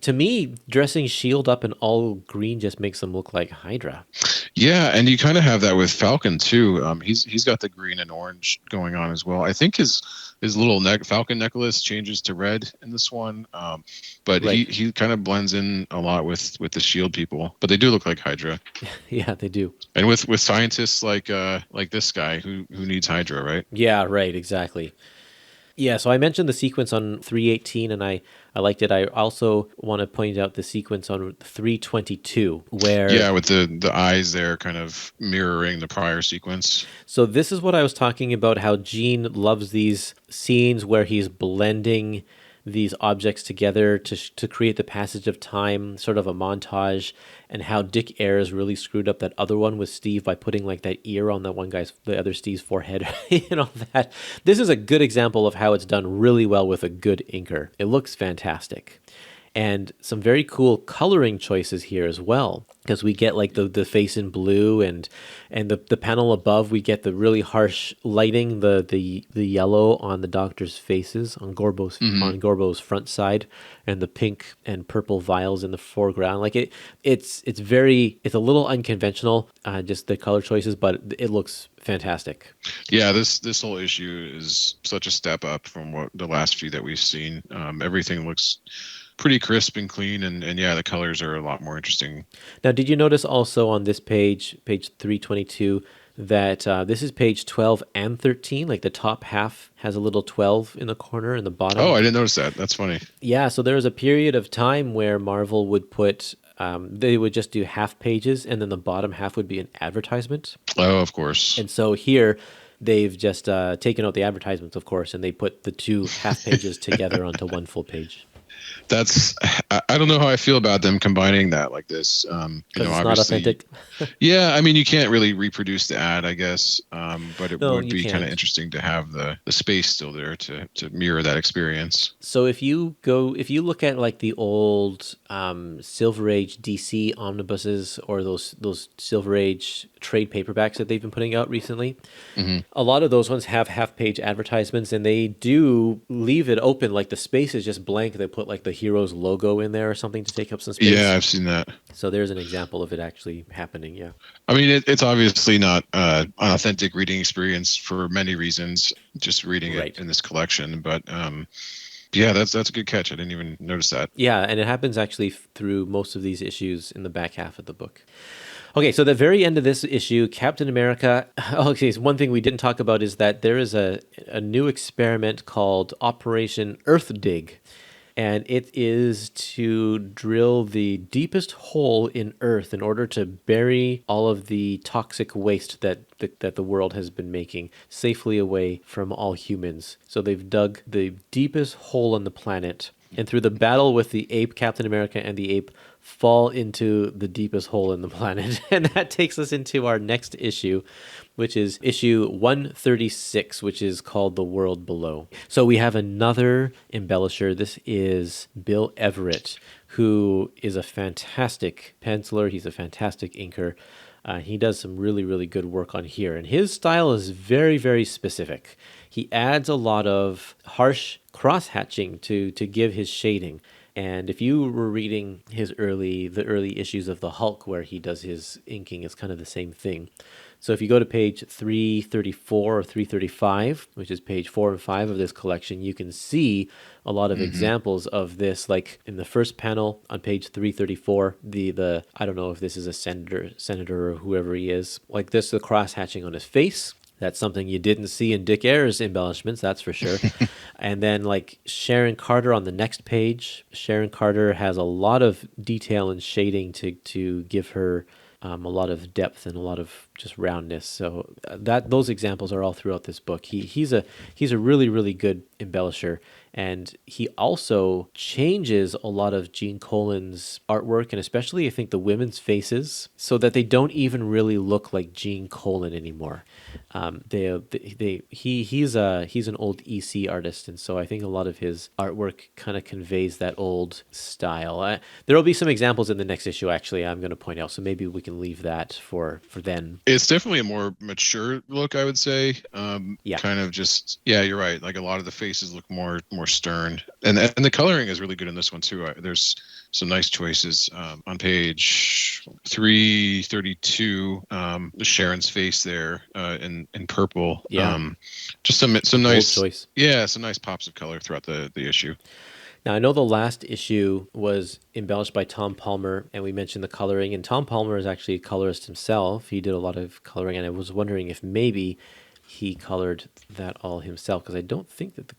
To me, dressing S.H.I.E.L.D. up in all green just makes them look like Hydra. Yeah, and you kind of have that with Falcon too. He's got the green and orange going on as well. I think his little Falcon necklace changes to red in this one, but he kind of blends in a lot with the S.H.I.E.L.D. people. But they do look like Hydra. Yeah, they do. And with scientists like this guy who needs Hydra, right? Yeah, right, exactly. Yeah, so I mentioned the sequence on 318, and I liked it. I also want to point out the sequence on 322, where... Yeah, with the eyes there kind of mirroring the prior sequence. So this is what I was talking about, how Gene loves these scenes where he's blending these objects together to create the passage of time, sort of a montage, and how Dick Ayers really screwed up that other one with Steve by putting like that ear on the other Steve's forehead and all that. This is a good example of how it's done really well with a good inker. It looks fantastic. And some very cool coloring choices here as well, because we get like the face in blue, and the panel above, we get the really harsh lighting, the yellow on the doctor's faces on Gorbo's front side, and the pink and purple vials in the foreground. Like it's a little unconventional, just the color choices, but it looks fantastic. Yeah, this whole issue is such a step up from what the last few that we've seen. Everything looks pretty crisp and clean, and yeah, the colors are a lot more interesting. Now, did you notice also on this page 322, that this is page 12 and 13? Like the top half has a little 12 in the corner, and the bottom... Oh, I didn't notice that. That's funny. Yeah, so there was a period of time where Marvel would put... they would just do half pages, and then the bottom half would be an advertisement. Oh, of course. And so here... they've just taken out the advertisements, of course, and they put the two half pages together onto one full page. I don't know how I feel about them combining that like this. It's not authentic. Yeah, I mean, you can't really reproduce the ad, I guess, but it would be kind of interesting to have the space still there to mirror that experience. So if you look at like the old Silver Age DC omnibuses, or those Silver Age trade paperbacks that they've been putting out recently, a lot of those ones have half-page advertisements, and they do leave it open, like the space is just blank. They put like the hero's logo in there or something to take up some space. Yeah, I've seen that. So there's an example of it actually happening. Yeah. I mean, it's obviously not an authentic reading experience for many reasons, just reading it in this collection. But yeah, that's a good catch. I didn't even notice that. Yeah, and it happens actually through most of these issues in the back half of the book. Okay, so the very end of this issue, Captain America... Okay, so one thing we didn't talk about is that there is a new experiment called Operation Earth Dig. and it is to drill the deepest hole in Earth in order to bury all of the toxic waste that the world has been making safely away from all humans. So they've dug the deepest hole on the planet, and through the battle with the ape, Captain America and the ape fall into the deepest hole in the planet. And that takes us into our next issue, which is issue 136, which is called The World Below. So we have another embellisher. This is Bill Everett, who is a fantastic penciler. He's a fantastic inker. He does some really, really good work on here. And his style is very, very specific. He adds a lot of harsh cross-hatching to give his shading. And if you were reading the early issues of the Hulk where he does his inking, it's kind of the same thing. So if you go to page 334 or 335, which is page 4 and 5 of this collection, you can see a lot of examples of this. Like in the first panel on page 334, the I don't know if this is a senator or whoever he is, like this, the cross hatching on his face. That's something you didn't see in Dick Ayer's embellishments, that's for sure. And then like Sharon Carter on the next page. Sharon Carter has a lot of detail and shading to give her a lot of depth and a lot of just roundness. So those examples are all throughout this book. He's a really, really good embellisher. And he also changes a lot of Gene Colan's artwork, and especially I think the women's faces, so that they don't even really look like Gene Colan anymore. He's an old EC artist, and so I think a lot of his artwork kind of conveys that old style. There will be some examples in the next issue, actually, I'm going to point out, so maybe we can leave that for then. It's definitely a more mature look, I would say. Yeah. Kind of just, yeah, you're right. Like a lot of the faces look more stern, and the coloring is really good in this one too. There's some nice choices on page 332. Sharon's face there in purple. Yeah. Just some nice choice. Yeah, some nice pops of color throughout the issue. Now, I know the last issue was embellished by Tom Palmer, and we mentioned the coloring, and Tom Palmer is actually a colorist himself. He did a lot of coloring, and I was wondering if maybe he colored that all himself, because I don't think that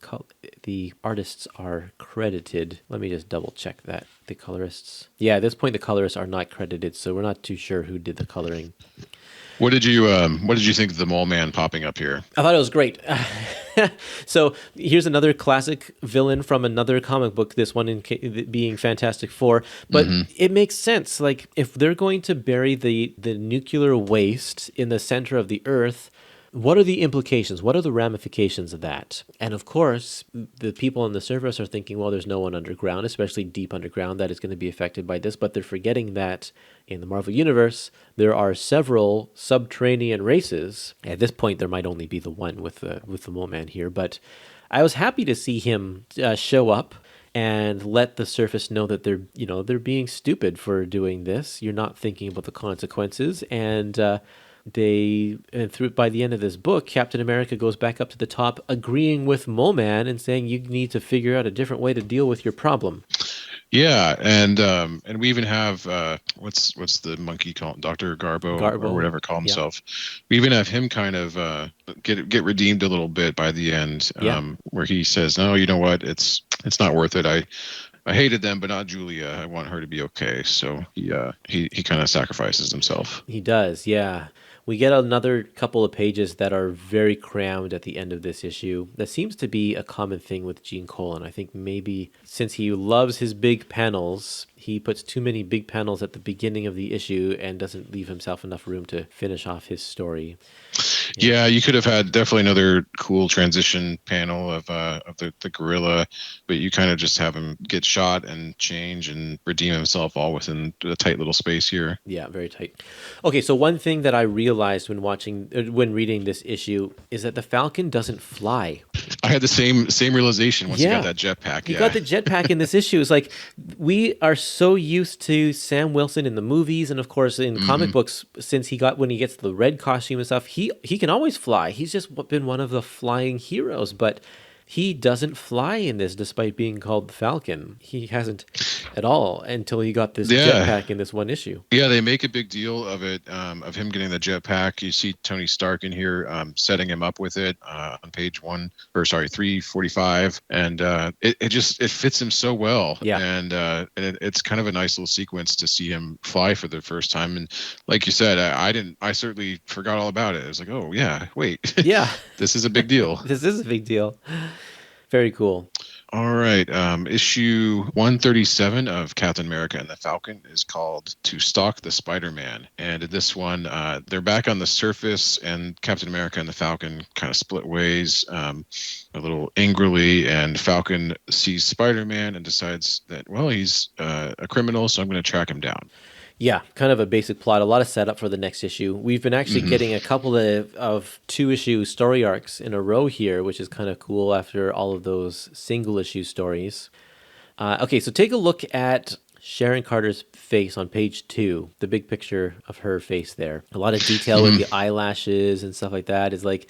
the artists are credited. Let me just double check that. The colorists. Yeah, at this point the colorists are not credited, so we're not too sure who did the coloring. What did you think of the Mole Man popping up here? I thought it was great. So here's another classic villain from another comic book, this one being Fantastic Four. But it makes sense. Like, if they're going to bury the nuclear waste in the center of the Earth, what are the implications? What are the ramifications of that? And of course, the people on the surface are thinking, well, there's no one underground, especially deep underground, that is going to be affected by this. But they're forgetting that in the Marvel Universe, there are several subterranean races. At this point, there might only be the one with the Mole Man here. But I was happy to see him show up and let the surface know that they're being stupid for doing this. You're not thinking about the consequences, and by the end of this book, Captain America goes back up to the top, agreeing with Mole Man and saying you need to figure out a different way to deal with your problem. Yeah, and we even have what's the monkey called, Dr. Garbo or whatever call himself. Yeah. We even have him kind of get redeemed a little bit by the end, where he says, "No, you know what? It's not worth it. I hated them, but not Julia. I want her to be okay." So he kind of sacrifices himself. He does, yeah. We get another couple of pages that are very crammed at the end of this issue. That seems to be a common thing with Gene Colan. I think maybe since he loves his big panels, he puts too many big panels at the beginning of the issue and doesn't leave himself enough room to finish off his story. Yeah, you could have had definitely another cool transition panel of the gorilla, but you kind of just have him get shot and change and redeem himself all within a tight little space here. Yeah, very tight. Okay, so one thing that I realized when reading this issue is that the Falcon doesn't fly. I had the same realization once you got that jetpack. He got the jetpack in this issue. It's like we are so used to Sam Wilson in the movies, and of course in comic books, since when he gets the red costume and stuff, he can always fly. He's just been one of the flying heroes, but he doesn't fly in this despite being called the Falcon. He hasn't. at all until he got this Yeah. jetpack in this one issue. Yeah, they make a big deal of it, of him getting the jetpack. You see Tony Stark in here setting him up with it on page 345, and it fits him so well. Yeah. And it's kind of a nice little sequence to see him fly for the first time. And like you said, I certainly forgot all about it. I was like, oh yeah, wait, Yeah. this is a big deal. This is a big deal. Very cool. All right. Issue 137 of Captain America and the Falcon is called To Stalk the Spider-Man. And in this one, they're back on the surface, and Captain America and the Falcon kind of split ways a little angrily. And Falcon sees Spider-Man and decides that, well, he's a criminal, so I'm going to track him down. Yeah, kind of a basic plot, a lot of setup for the next issue. We've been actually getting a couple of 2-issue story arcs in a row here, which is kind of cool after all of those single-issue stories. Okay, so take a look at Sharon Carter's face on page 2, the big picture of her face there. A lot of detail with the eyelashes and stuff like that. Is like,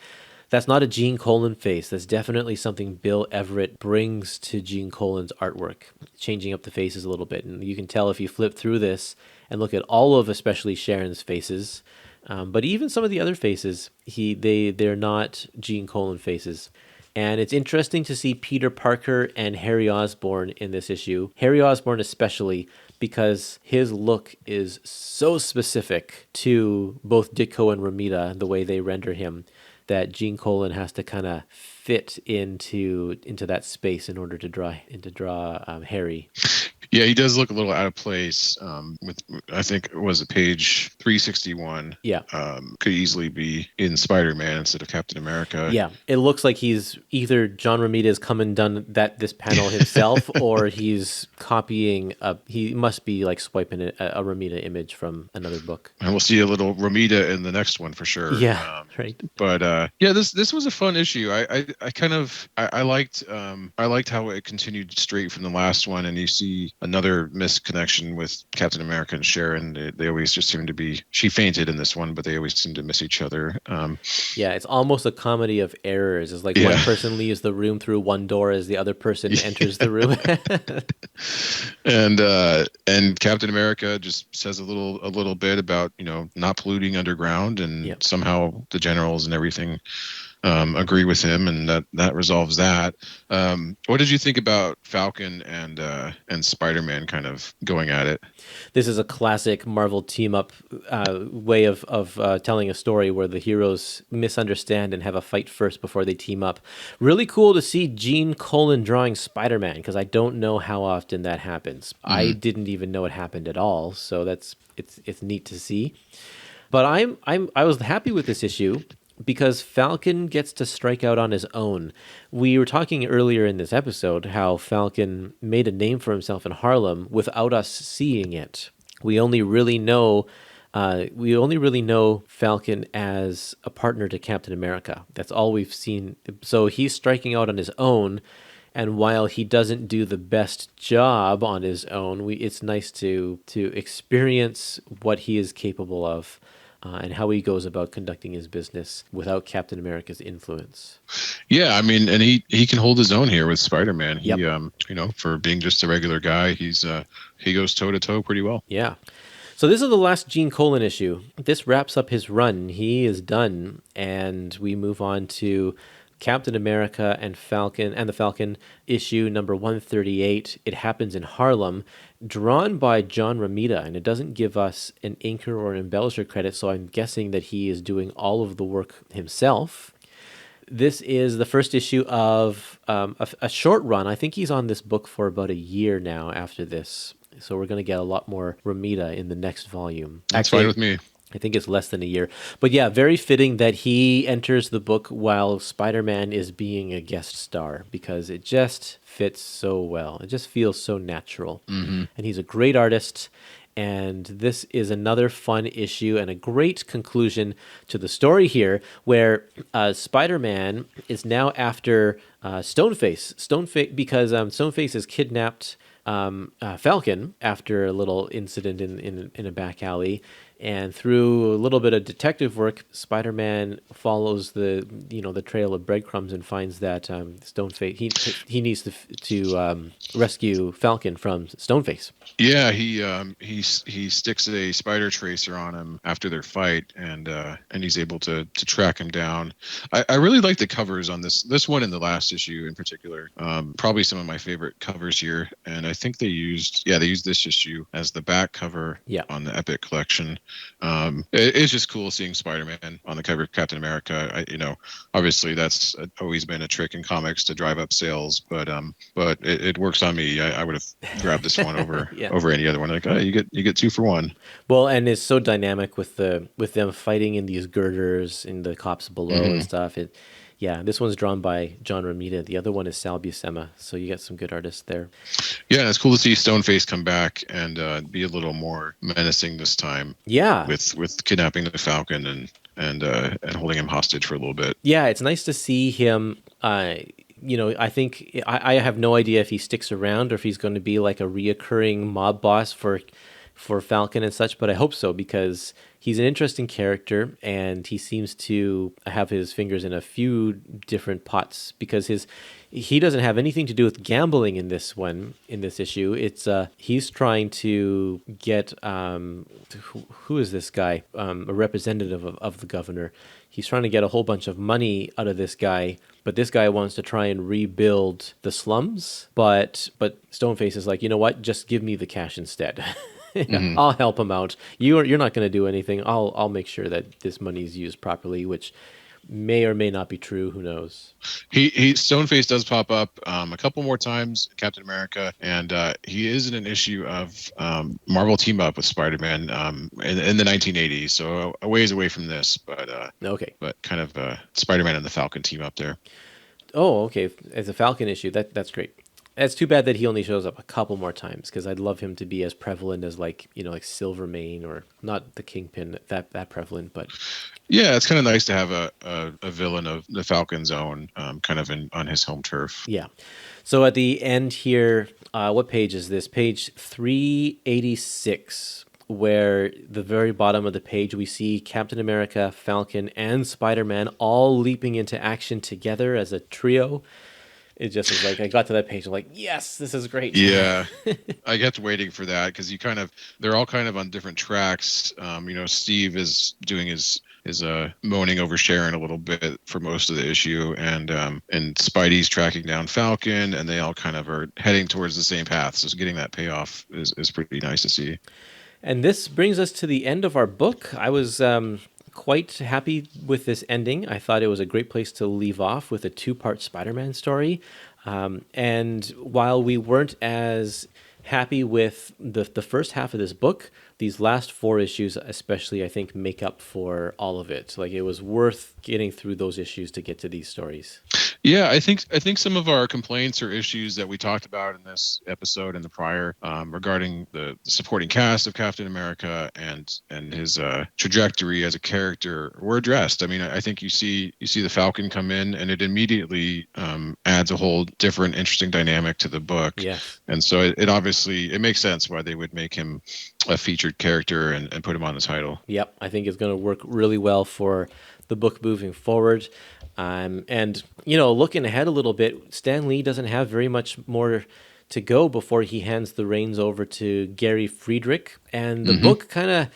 that's not a Gene Colan face. That's definitely something Bill Everett brings to Gene Colan's artwork, changing up the faces a little bit. And you can tell if you flip through this and look at all of especially Sharon's faces, but even some of the other faces, they're not Gene Colan faces. And it's interesting to see Peter Parker and Harry Osborn in this issue. Harry Osborn especially, because his look is so specific to both Ditko and Romita, the way they render him, that Gene Colan has to kind of fit into that space in order to draw Harry. Yeah, he does look a little out of place with, I think it was a page 361. Yeah. Could easily be in Spider-Man instead of Captain America. Yeah, it looks like he's either John Romita has come and done this panel himself, or he's copying he must be like swiping a Romita image from another book. And we'll see a little Romita in the next one for sure. Yeah, right. But yeah, this was a fun issue. I liked how it continued straight from the last one, and you see another misconnection with Captain America and Sharon. They always just seem to be. She fainted in this one, but they always seem to miss each other. Yeah, it's almost a comedy of errors. It's like one person leaves the room through one door as the other person enters the room. And Captain America just says a little bit about not polluting underground, and somehow the generals and everything agree with him, and that resolves that. What did you think about Falcon and Spider-Man kind of going at it? This is a classic Marvel team-up way of telling a story where the heroes misunderstand and have a fight first before they team up. Really cool to see Gene Colan drawing Spider-Man, because I don't know how often that happens. I didn't even know it happened at all, so it's neat to see. But I was happy with this issue, because Falcon gets to strike out on his own. We were talking earlier in this episode how Falcon made a name for himself in Harlem without us seeing it. We only really know Falcon as a partner to Captain America. That's all we've seen. So he's striking out on his own, and while he doesn't do the best job on his own, it's nice to experience what he is capable of. And how he goes about conducting his business without Captain America's influence. Yeah, I mean, and he can hold his own here with Spider-Man. He, Yep. For being just a regular guy, he goes toe to toe pretty well. Yeah. So this is the last Gene Colan issue. This wraps up his run. He is done, and we move on to Captain America and the Falcon issue number 138. It happens in Harlem, drawn by John Romita, and it doesn't give us an inker or an embellisher credit, so I'm guessing that he is doing all of the work himself. This is the first issue of a short run. I think he's on this book for about a year now after this, so we're going to get a lot more Romita in the next volume. That's fine with me. I think it's less than a year. But yeah, very fitting that he enters the book while Spider-Man is being a guest star, because it just fits so well. It just feels so natural. Mm-hmm. And he's a great artist. And this is another fun issue and a great conclusion to the story here, where Spider-Man is now after Stoneface, because Stoneface has kidnapped Falcon after a little incident in a back alley. And through a little bit of detective work, Spider-Man follows the trail of breadcrumbs and finds that Stoneface he needs to rescue Falcon from Stoneface. Yeah, he sticks a spider tracer on him after their fight, and he's able to track him down. I really like the covers on this one in the last issue in particular. Probably some of my favorite covers here, and I think they used this issue as the back cover on the Epic collection. It's just cool seeing Spider-Man on the cover of Captain America. Obviously that's always been a trick in comics to drive up sales, but it works on me. I would have grabbed this one over over any other one. Like, oh, you get 2 for 1. Well, and it's so dynamic with them fighting in these girders in the cops below and stuff. This one's drawn by John Romita. The other one is Sal Buscema. So you got some good artists there. Yeah, and it's cool to see Stoneface come back and be a little more menacing this time. Yeah, with kidnapping the Falcon and holding him hostage for a little bit. Yeah, it's nice to see him. I think I have no idea if he sticks around or if he's going to be like a reoccurring mob boss for Falcon and such, but I hope so because he's an interesting character and he seems to have his fingers in a few different pots because he doesn't have anything to do with gambling in this issue. It's he's trying to get who is this guy? A representative of the governor. He's trying to get a whole bunch of money out of this guy, but this guy wants to try and rebuild the slums. But Stoneface is like, you know what? Just give me the cash instead. I'll help him out. You're not going to do anything. I'll make sure that this money is used properly, which may or may not be true. Who knows? Stoneface does pop up a couple more times, Captain America, and he is in an issue of Marvel Team Up with Spider-Man in the 1980s, so a ways away from this, but okay, but kind of Spider-Man and the Falcon team up there. Oh, okay, as a Falcon issue, that's great. It's too bad that he only shows up a couple more times because I'd love him to be as prevalent as like Silvermane or not the Kingpin that prevalent, but yeah, it's kind of nice to have a villain of the Falcon's own kind of on his home turf. Yeah. So at the end here, what page is this? Page 386, where the very bottom of the page we see Captain America, Falcon, and Spider-Man all leaping into action together as a trio. It just was like I got to that page. I'm like, yes, this is great. Yeah, I kept waiting for that because they're all kind of on different tracks. Steve is doing his moaning over Sharon a little bit for most of the issue, and Spidey's tracking down Falcon, and they all kind of are heading towards the same path. So getting that payoff is pretty nice to see. And this brings us to the end of our book. I was quite happy with this ending. I thought it was a great place to leave off with a 2-part Spider-Man story. And while we weren't as happy with the first half of this book, these last 4 issues especially, I think, make up for all of it. Like, it was worth getting through those issues to get to these stories. Yeah, I think some of our complaints or issues that we talked about in this episode and the prior regarding the supporting cast of Captain America and his trajectory as a character were addressed. I mean, I think you see the Falcon come in, and it immediately adds a whole different, interesting dynamic to the book. Yes. And so it obviously makes sense why they would make him a featured character and put him on the title. Yep, I think it's going to work really well for the book moving forward. And, looking ahead a little bit, Stan Lee doesn't have very much more to go before he hands the reins over to Gary Friedrich. And the book kind of,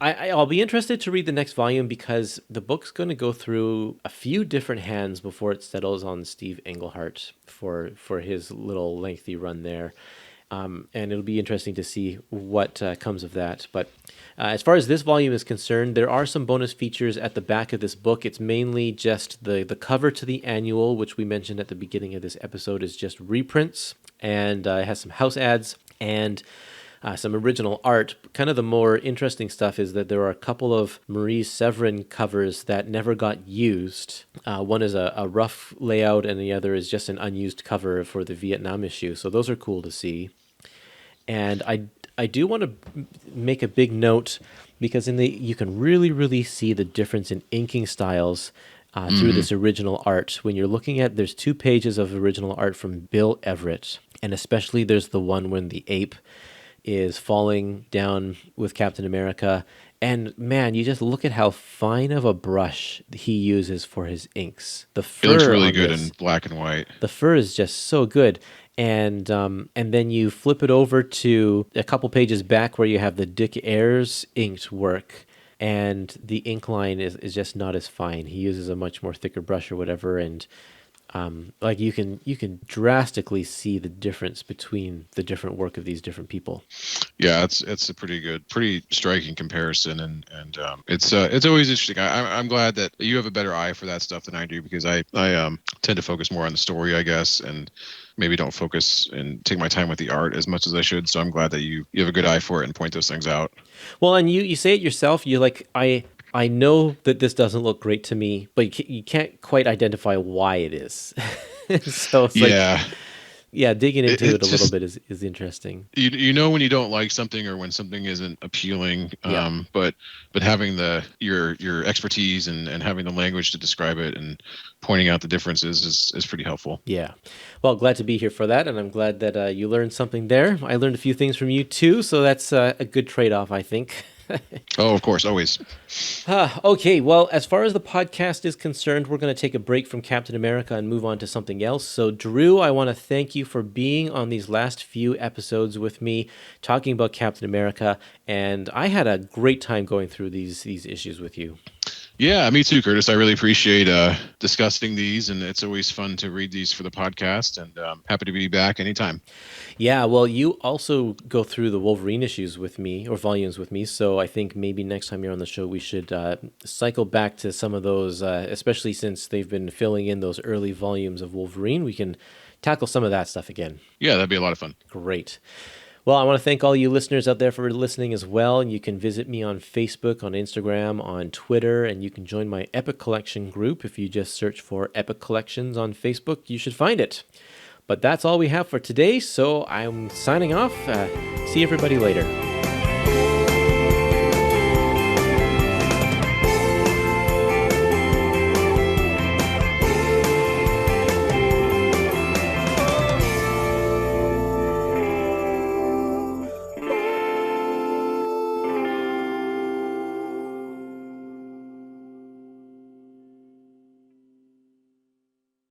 I'll be interested to read the next volume because the book's going to go through a few different hands before it settles on Steve Englehart for his little lengthy run there. And it'll be interesting to see what comes of that. But as far as this volume is concerned, there are some bonus features at the back of this book. It's mainly just the cover to the annual, which we mentioned at the beginning of this episode, is just reprints. And it has some house ads and some original art. Kind of the more interesting stuff is that there are a couple of Marie Severin covers that never got used. One is a rough layout and the other is just an unused cover for the Vietnam issue. So those are cool to see. And I do want to make a big note because you can really, really see the difference in inking styles through this original art. When you're looking at, there's 2 pages of original art from Bill Everett, and especially there's the one when the ape is falling down with Captain America. And man, you just look at how fine of a brush he uses for his inks. The fur It looks really on good this, in black and white. the fur is just so good. And then you flip it over to a couple pages back where you have the Dick Ayers inked work, and the ink line is just not as fine. He uses a much more thicker brush or whatever, and like you can drastically see the difference between the different work of these different people. Yeah, it's a pretty striking comparison, and it's always interesting. I'm glad that you have a better eye for that stuff than I do, because I tend to focus more on the story, I guess, and maybe don't focus and take my time with the art as much as I should. So I'm glad that you have a good eye for it and point those things out. Well, and you say it yourself. You're like, I know that this doesn't look great to me, but you can't quite identify why it is. So it's Yeah. yeah, digging into it a little just- bit is interesting. You know when you don't like something or when something isn't appealing, Yeah. but having your expertise and having the language to describe it and pointing out the differences is pretty helpful. Yeah. Well, glad to be here for that, and I'm glad that you learned something there. I learned a few things from you too, so that's a good trade-off, I think. Oh, of course, always. Okay, well, as far as the podcast is concerned, we're going to take a break from Captain America and move on to something else. So, Drew, I want to thank you for being on these last few episodes with me, talking about Captain America, and I had a great time going through these issues with you. Yeah, me too, Curtis. I really appreciate discussing these, and it's always fun to read these for the podcast, and happy to be back anytime. Yeah, well, you also go through the Wolverine issues with me, or volumes with me, so I think maybe next time you're on the show, we should cycle back to some of those, especially since they've been filling in those early volumes of Wolverine. We can tackle some of that stuff again. Yeah, that'd be a lot of fun. Great. Well, I want to thank all you listeners out there for listening as well. And you can visit me on Facebook, on Instagram, on Twitter, and you can join my Epic Collection group. If you just search for Epic Collections on Facebook, you should find it. But that's all we have for today, so I'm signing off. See everybody later.